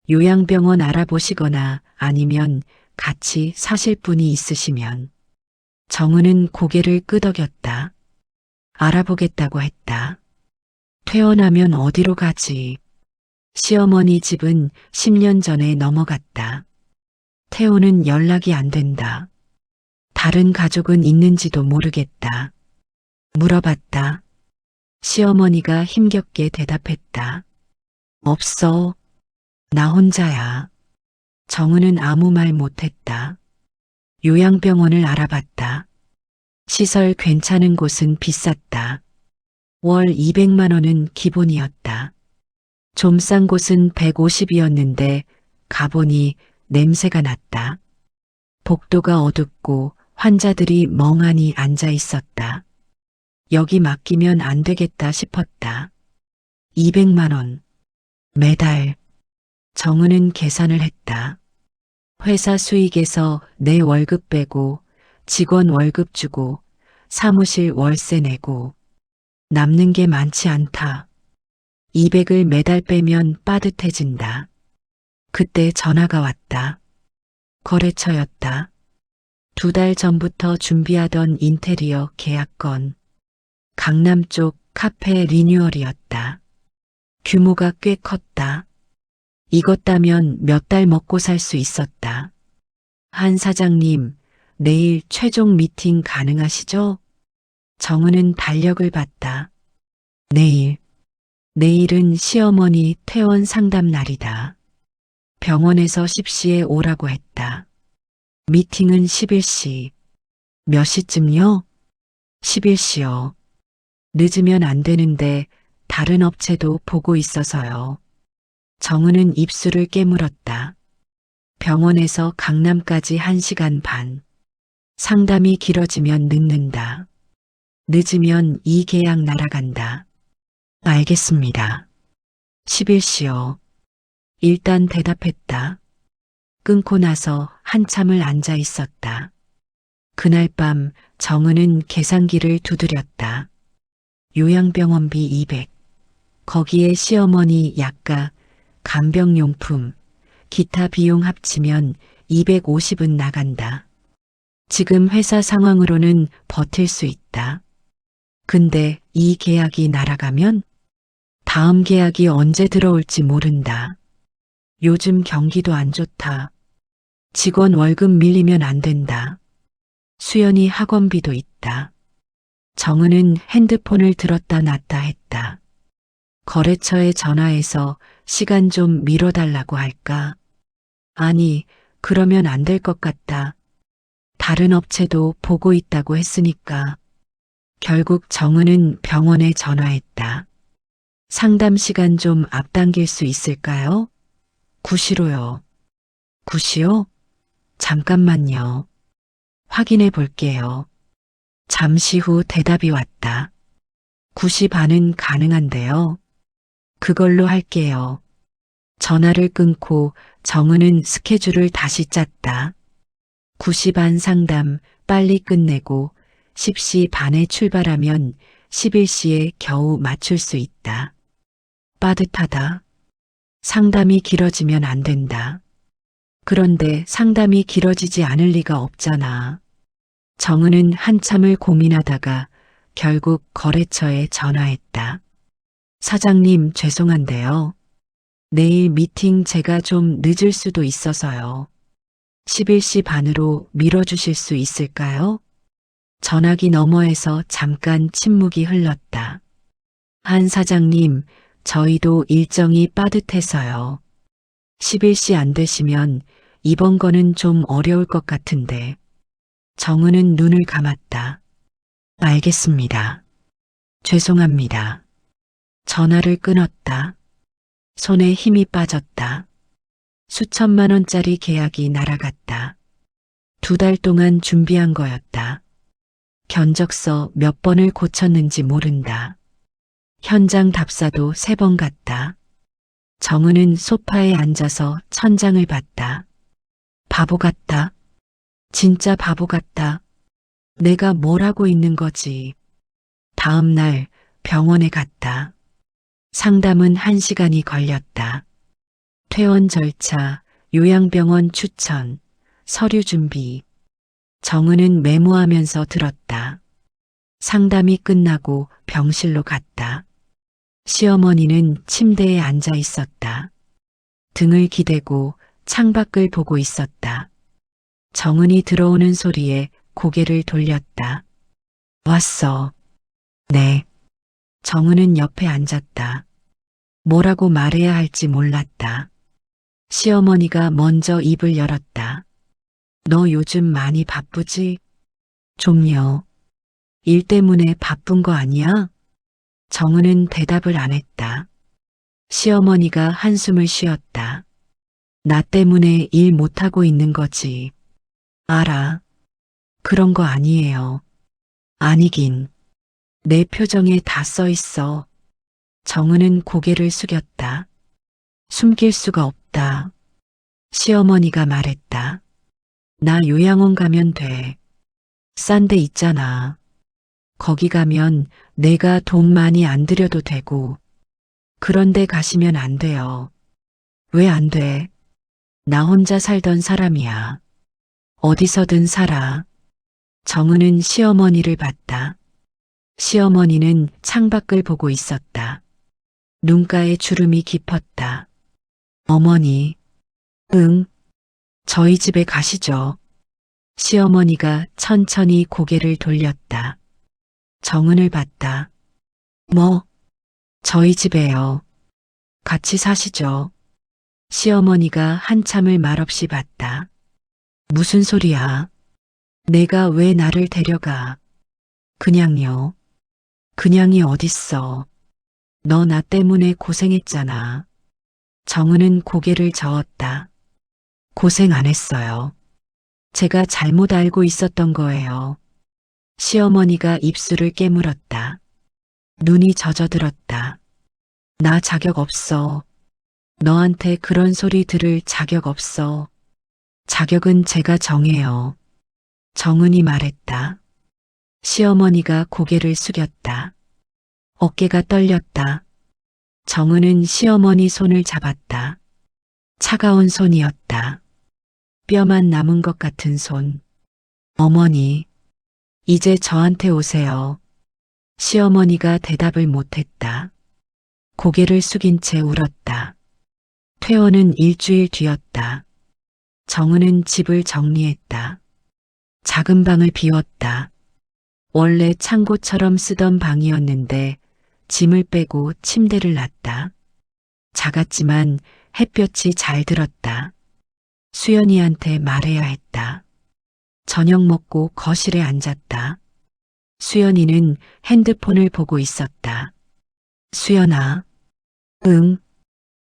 요양병원 알아보시거나 아니면 같이 사실 분이 있으시면. 정은은 고개를 끄덕였다. 알아보겠다고 했다. 퇴원하면 어디로 가지? 시어머니 집은 10년 전에 넘어갔다. 태호는 연락이 안 된다. 다른 가족은 있는지도 모르겠다. 물어봤다. 시어머니가 힘겹게 대답했다. 없어. 나 혼자야. 정은은 아무 말 못했다. 요양병원을 알아봤다. 시설 괜찮은 곳은 비쌌다. 월 200만 원은 기본이었다. 좀 싼 곳은 150이었는데 가보니 냄새가 났다. 복도가 어둡고 환자들이 멍하니 앉아 있었다. 여기 맡기면 안 되겠다 싶었다. 200만 원. 매달. 정은은 계산을 했다. 회사 수익에서 내 월급 빼고 직원 월급 주고 사무실 월세 내고 남는 게 많지 않다. 200을 매달 빼면 빠듯해진다. 그때 전화가 왔다. 거래처였다. 2달 전부터 준비하던 인테리어 계약건. 강남 쪽 카페 리뉴얼이었다. 규모가 꽤 컸다. 이것 따면 몇 달 먹고 살 수 있었다. 한 사장님, 내일 최종 미팅 가능하시죠? 정은은 달력을 봤다. 내일. 내일은 시어머니 퇴원 상담 날이다. 병원에서 10시에 오라고 했다. 미팅은 11시. 몇 시쯤요? 11시요. 늦으면 안 되는데 다른 업체도 보고 있어서요. 정은은 입술을 깨물었다. 병원에서 강남까지 1시간 반. 상담이 길어지면 늦는다. 늦으면 이 계약 날아간다. 알겠습니다. 11시요. 일단 대답했다. 끊고 나서 한참을 앉아 있었다. 그날 밤 정은은 계산기를 두드렸다. 요양병원비 200. 거기에 시어머니 약가, 간병용품, 기타 비용 합치면 250은 나간다. 지금 회사 상황으로는 버틸 수 있다. 근데 이 계약이 날아가면 다음 계약이 언제 들어올지 모른다. 요즘 경기도 안 좋다. 직원 월급 밀리면 안 된다. 수연이 학원비도 있다. 정은은 핸드폰을 들었다 놨다 했다. 거래처에 전화해서 시간 좀 미뤄달라고 할까? 아니, 그러면 안 될 것 같다. 다른 업체도 보고 있다고 했으니까. 결국 정은은 병원에 전화했다. 상담 시간 좀 앞당길 수 있을까요? 9시로요. 9시요? 잠깐만요. 확인해 볼게요. 잠시 후 대답이 왔다. 9시 반은 가능한데요. 그걸로 할게요. 전화를 끊고 정은은 스케줄을 다시 짰다. 9시 반 상담 빨리 끝내고 10시 반에 출발하면 11시에 겨우 맞출 수 있다. 빠듯하다. 상담이 길어지면 안 된다. 그런데 상담이 길어지지 않을 리가 없잖아. 정은은 한참을 고민하다가 결국 거래처에 전화했다. 사장님 죄송한데요. 내일 미팅 제가 좀 늦을 수도 있어서요. 11시 반으로 미뤄주실 수 있을까요? 전화기 너머에서 잠깐 침묵이 흘렀다. 한 사장님, 저희도 일정이 빠듯해서요. 11시 안 되시면 이번 거는 좀 어려울 것 같은데. 정은은 눈을 감았다. 알겠습니다. 죄송합니다. 전화를 끊었다. 손에 힘이 빠졌다. 수천만 원짜리 계약이 날아갔다. 2달 동안 준비한 거였다. 견적서 몇 번을 고쳤는지 모른다. 현장 답사도 3번 갔다. 정은은 소파에 앉아서 천장을 봤다. 바보 같다. 진짜 바보 같다. 내가 뭘 하고 있는 거지. 다음 날 병원에 갔다. 상담은 1시간이 걸렸다. 퇴원 절차, 요양병원 추천, 서류 준비. 정은은 메모하면서 들었다. 상담이 끝나고 병실로 갔다. 시어머니는 침대에 앉아 있었다. 등을 기대고 창밖을 보고 있었다. 정은이 들어오는 소리에 고개를 돌렸다. 왔어. 네. 정은은 옆에 앉았다. 뭐라고 말해야 할지 몰랐다. 시어머니가 먼저 입을 열었다. 너 요즘 많이 바쁘지? 좀요. 일 때문에 바쁜 거 아니야? 정은은 대답을 안 했다. 시어머니가 한숨을 쉬었다. 나 때문에 일 못하고 있는 거지. 알아. 그런 거 아니에요. 아니긴. 내 표정에 다 써 있어. 정은은 고개를 숙였다. 숨길 수가 없다. 시어머니가 말했다. 나 요양원 가면 돼. 싼 데 있잖아. 거기 가면 내가 돈 많이 안 들여도 되고. 그런데 가시면 안 돼요. 왜 안 돼? 나 혼자 살던 사람이야. 어디서든 살아. 정은은 시어머니를 봤다. 시어머니는 창밖을 보고 있었다. 눈가에 주름이 깊었다. 어머니, 응, 저희 집에 가시죠. 시어머니가 천천히 고개를 돌렸다. 정은을 봤다. 뭐, 저희 집에요. 같이 사시죠. 시어머니가 한참을 말없이 봤다. 무슨 소리야? 내가 왜 나를 데려가? 그냥요. 그냥이 어딨어. 너 나 때문에 고생했잖아. 정은은 고개를 저었다. 고생 안 했어요. 제가 잘못 알고 있었던 거예요. 시어머니가 입술을 깨물었다. 눈이 젖어들었다. 나 자격 없어. 너한테 그런 소리 들을 자격 없어. 자격은 제가 정해요. 정은이 말했다. 시어머니가 고개를 숙였다. 어깨가 떨렸다. 정은은 시어머니 손을 잡았다. 차가운 손이었다. 뼈만 남은 것 같은 손. 어머니, 이제 저한테 오세요. 시어머니가 대답을 못했다. 고개를 숙인 채 울었다. 퇴원은 일주일 뒤였다. 정은은 집을 정리했다. 작은 방을 비웠다. 원래 창고처럼 쓰던 방이었는데 짐을 빼고 침대를 놨다. 작았지만 햇볕이 잘 들었다. 수연이한테 말해야 했다. 저녁 먹고 거실에 앉았다. 수연이는 핸드폰을 보고 있었다. 수연아, 응,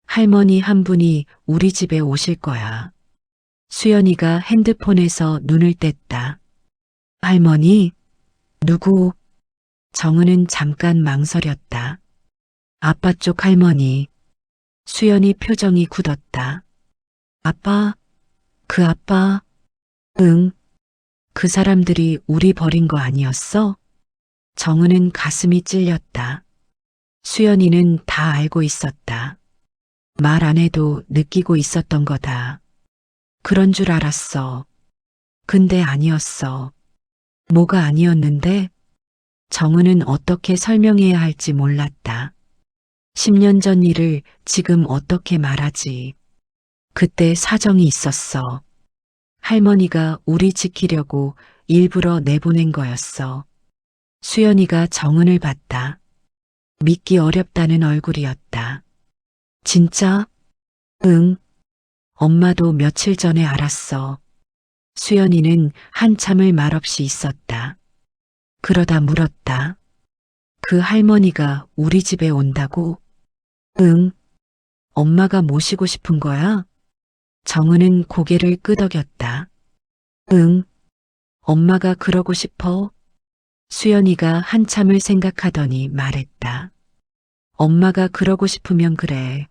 할머니 한 분이 우리 집에 오실 거야. 수연이가 핸드폰에서 눈을 뗐다. 할머니? 누구? 정은은 잠깐 망설였다. 아빠 쪽 할머니. 수연이 표정이 굳었다. 아빠? 그 아빠? 응. 그 사람들이 우리 버린 거 아니었어? 정은은 가슴이 찔렸다. 수연이는 다 알고 있었다. 말 안 해도 느끼고 있었던 거다. 그런 줄 알았어. 근데 아니었어. 뭐가 아니었는데? 정은은 어떻게 설명해야 할지 몰랐다. 10년 전 일을 지금 어떻게 말하지? 그때 사정이 있었어. 할머니가 우리 지키려고 일부러 내보낸 거였어. 수연이가 정은을 봤다. 믿기 어렵다는 얼굴이었다. 진짜? 응. 엄마도 며칠 전에 알았어. 수연이는 한참을 말없이 있었다. 그러다 물었다. 그 할머니가 우리 집에 온다고? 응. 엄마가 모시고 싶은 거야? 정은은 고개를 끄덕였다. 응. 엄마가 그러고 싶어? 수연이가 한참을 생각하더니 말했다. 엄마가 그러고 싶으면 그래.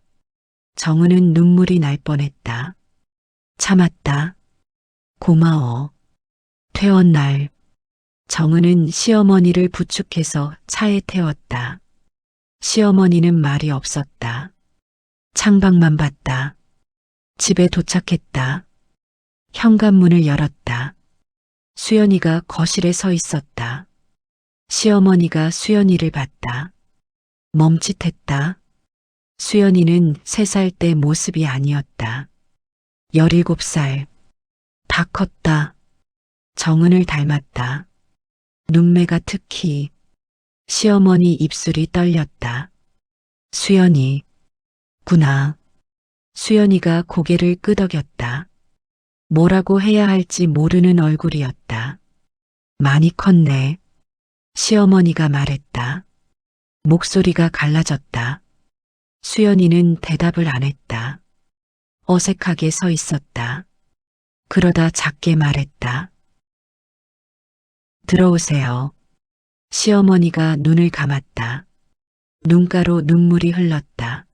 정은은 눈물이 날 뻔했다. 참았다. 고마워. 퇴원날 정은은 시어머니를 부축해서 차에 태웠다. 시어머니는 말이 없었다. 창밖만 봤다. 집에 도착했다. 현관문을 열었다. 수연이가 거실에 서 있었다. 시어머니가 수연이를 봤다. 멈칫했다. 수연이는 3살 때 모습이 아니었다. 17살. 다 컸다. 정은을 닮았다. 눈매가 특히. 시어머니 입술이 떨렸다. 수연이. 구나. 수연이가 고개를 끄덕였다. 뭐라고 해야 할지 모르는 얼굴이었다. 많이 컸네. 시어머니가 말했다. 목소리가 갈라졌다. 수연이는 대답을 안 했다. 어색하게 서 있었다. 그러다 작게 말했다. 들어오세요. 시어머니가 눈을 감았다. 눈가로 눈물이 흘렀다.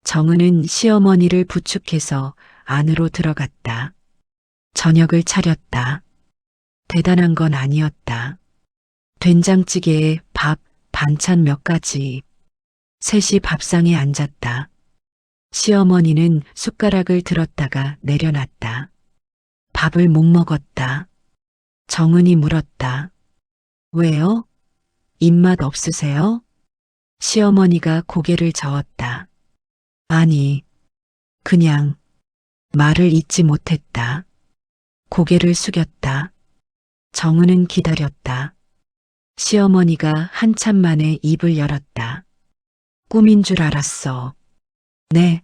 정은은 시어머니를 부축해서 안으로 들어갔다. 저녁을 차렸다. 대단한 건 아니었다. 된장찌개에 밥, 반찬 몇 가지. 셋이 밥상에 앉았다. 시어머니는 숟가락을 들었다가 내려놨다. 밥을 못 먹었다. 정은이 물었다. 왜요? 입맛 없으세요? 시어머니가 고개를 저었다. 아니, 그냥 말을 잇지 못했다. 고개를 숙였다. 정은은 기다렸다. 시어머니가 한참 만에 입을 열었다. 꿈인 줄 알았어. 네,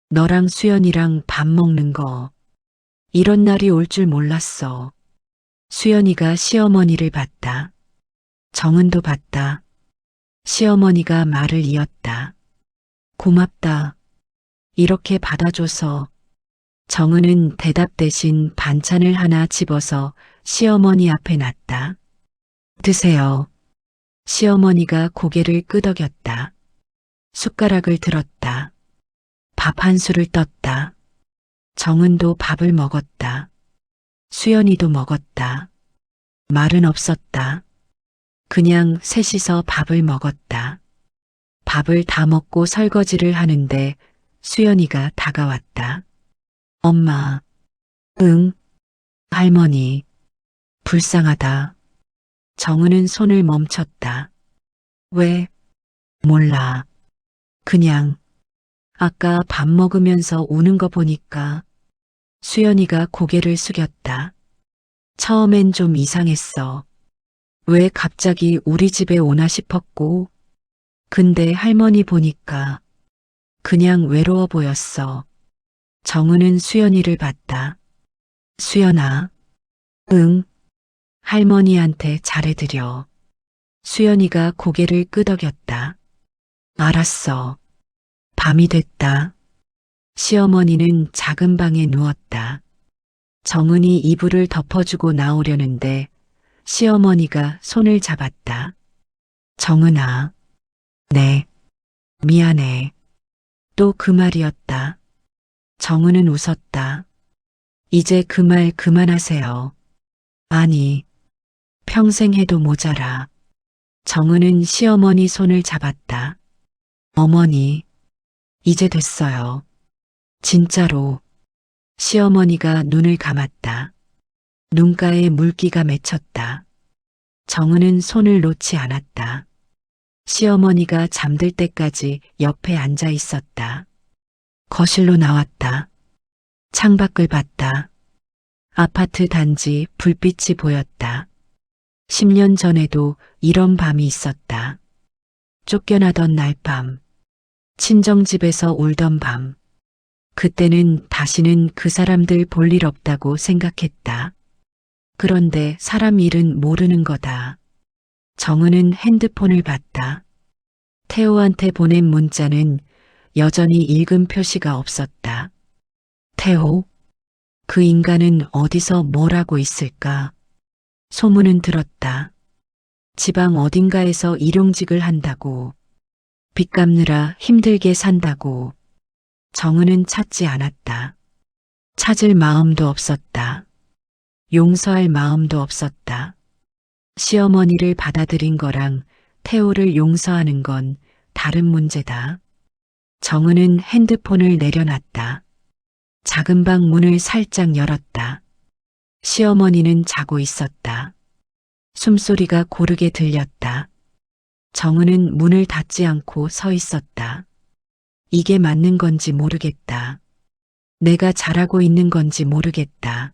너랑 수연이랑 밥 먹는 거. 이런 날이 올 줄 몰랐어. 수연이가 시어머니를 봤다. 정은도 봤다. 시어머니가 말을 이었다. 고맙다. 이렇게 받아줘서. 정은은 대답 대신 반찬을 하나 집어서 시어머니 앞에 놨다. 드세요. 시어머니가 고개를 끄덕였다. 숟가락을 들었다. 밥 한 술을 떴다. 정은도 밥을 먹었다. 수연이도 먹었다. 말은 없었다. 그냥 셋이서 밥을 먹었다. 밥을 다 먹고 설거지를 하는데 수연이가 다가왔다. 엄마. 응. 할머니. 불쌍하다. 정은은 손을 멈췄다. 왜? 몰라. 그냥 아까 밥 먹으면서 우는 거 보니까. 수연이가 고개를 숙였다. 처음엔 좀 이상했어. 왜 갑자기 우리 집에 오나 싶었고. 근데 할머니 보니까 그냥 외로워 보였어. 정은은 수연이를 봤다. 수연아. 응. 할머니한테 잘해드려. 수연이가 고개를 끄덕였다. 알았어. 밤이 됐다. 시어머니는 작은 방에 누웠다. 정은이 이불을 덮어주고 나오려는데 시어머니가 손을 잡았다. 정은아. 네. 미안해. 또 그 말이었다. 정은은 웃었다. 이제 그 말 그만하세요. 아니, 평생 해도 모자라. 정은은 시어머니 손을 잡았다. 어머니, 이제 됐어요. 진짜로. 시어머니가 눈을 감았다. 눈가에 물기가 맺혔다. 정은은 손을 놓지 않았다. 시어머니가 잠들 때까지 옆에 앉아 있었다. 거실로 나왔다. 창밖을 봤다. 아파트 단지 불빛이 보였다. 10년 전에도 이런 밤이 있었다. 쫓겨나던 날 밤. 친정집에서 울던 밤. 그때는 다시는 그 사람들 볼 일 없다고 생각했다. 그런데 사람 일은 모르는 거다. 정은은 핸드폰을 봤다. 태호한테 보낸 문자는 여전히 읽은 표시가 없었다. 태호? 그 인간은 어디서 뭘 하고 있을까? 소문은 들었다. 지방 어딘가에서 일용직을 한다고. 빚 갚느라 힘들게 산다고. 정은은 찾지 않았다. 찾을 마음도 없었다. 용서할 마음도 없었다. 시어머니를 받아들인 거랑 태호를 용서하는 건 다른 문제다. 정은은 핸드폰을 내려놨다. 작은 방 문을 살짝 열었다. 시어머니는 자고 있었다. 숨소리가 고르게 들렸다. 정은은 문을 닫지 않고 서 있었다. 이게 맞는 건지 모르겠다. 내가 잘하고 있는 건지 모르겠다.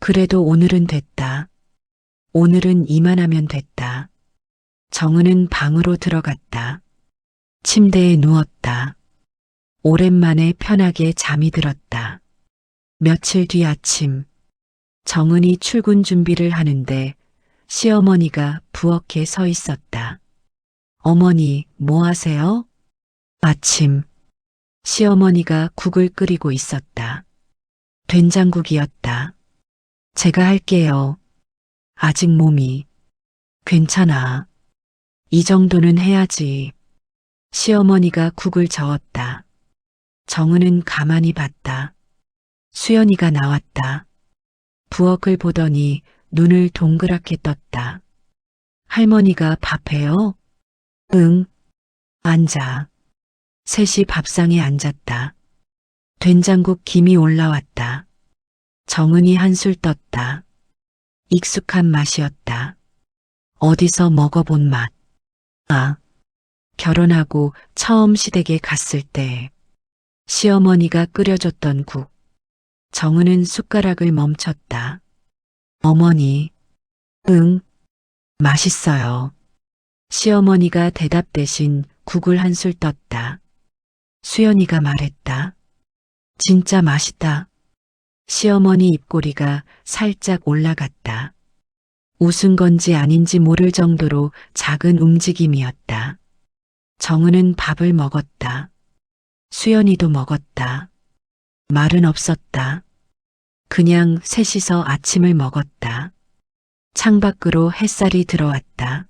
그래도 오늘은 됐다. 오늘은 이만하면 됐다. 정은은 방으로 들어갔다. 침대에 누웠다. 오랜만에 편하게 잠이 들었다. 며칠 뒤 아침, 정은이 출근 준비를 하는데 시어머니가 부엌에 서 있었다. 어머니, 뭐 하세요? 아침. 시어머니가 국을 끓이고 있었다. 된장국이었다. 제가 할게요. 아직 몸이. 괜찮아. 이 정도는 해야지. 시어머니가 국을 저었다. 정은은 가만히 봤다. 수연이가 나왔다. 부엌을 보더니 눈을 동그랗게 떴다. 할머니가 밥해요? 응. 앉아. 셋이 밥상에 앉았다. 된장국 김이 올라왔다. 정은이 한술 떴다. 익숙한 맛이었다. 어디서 먹어본 맛. 아, 결혼하고 처음 시댁에 갔을 때 시어머니가 끓여줬던 국. 정은은 숟가락을 멈췄다. 어머니, 응, 맛있어요. 시어머니가 대답 대신 국을 한술 떴다. 수연이가 말했다. 진짜 맛있다. 시어머니 입꼬리가 살짝 올라갔다. 웃은 건지 아닌지 모를 정도로 작은 움직임이었다. 정은은 밥을 먹었다. 수연이도 먹었다. 말은 없었다. 그냥 셋이서 아침을 먹었다. 창밖으로 햇살이 들어왔다.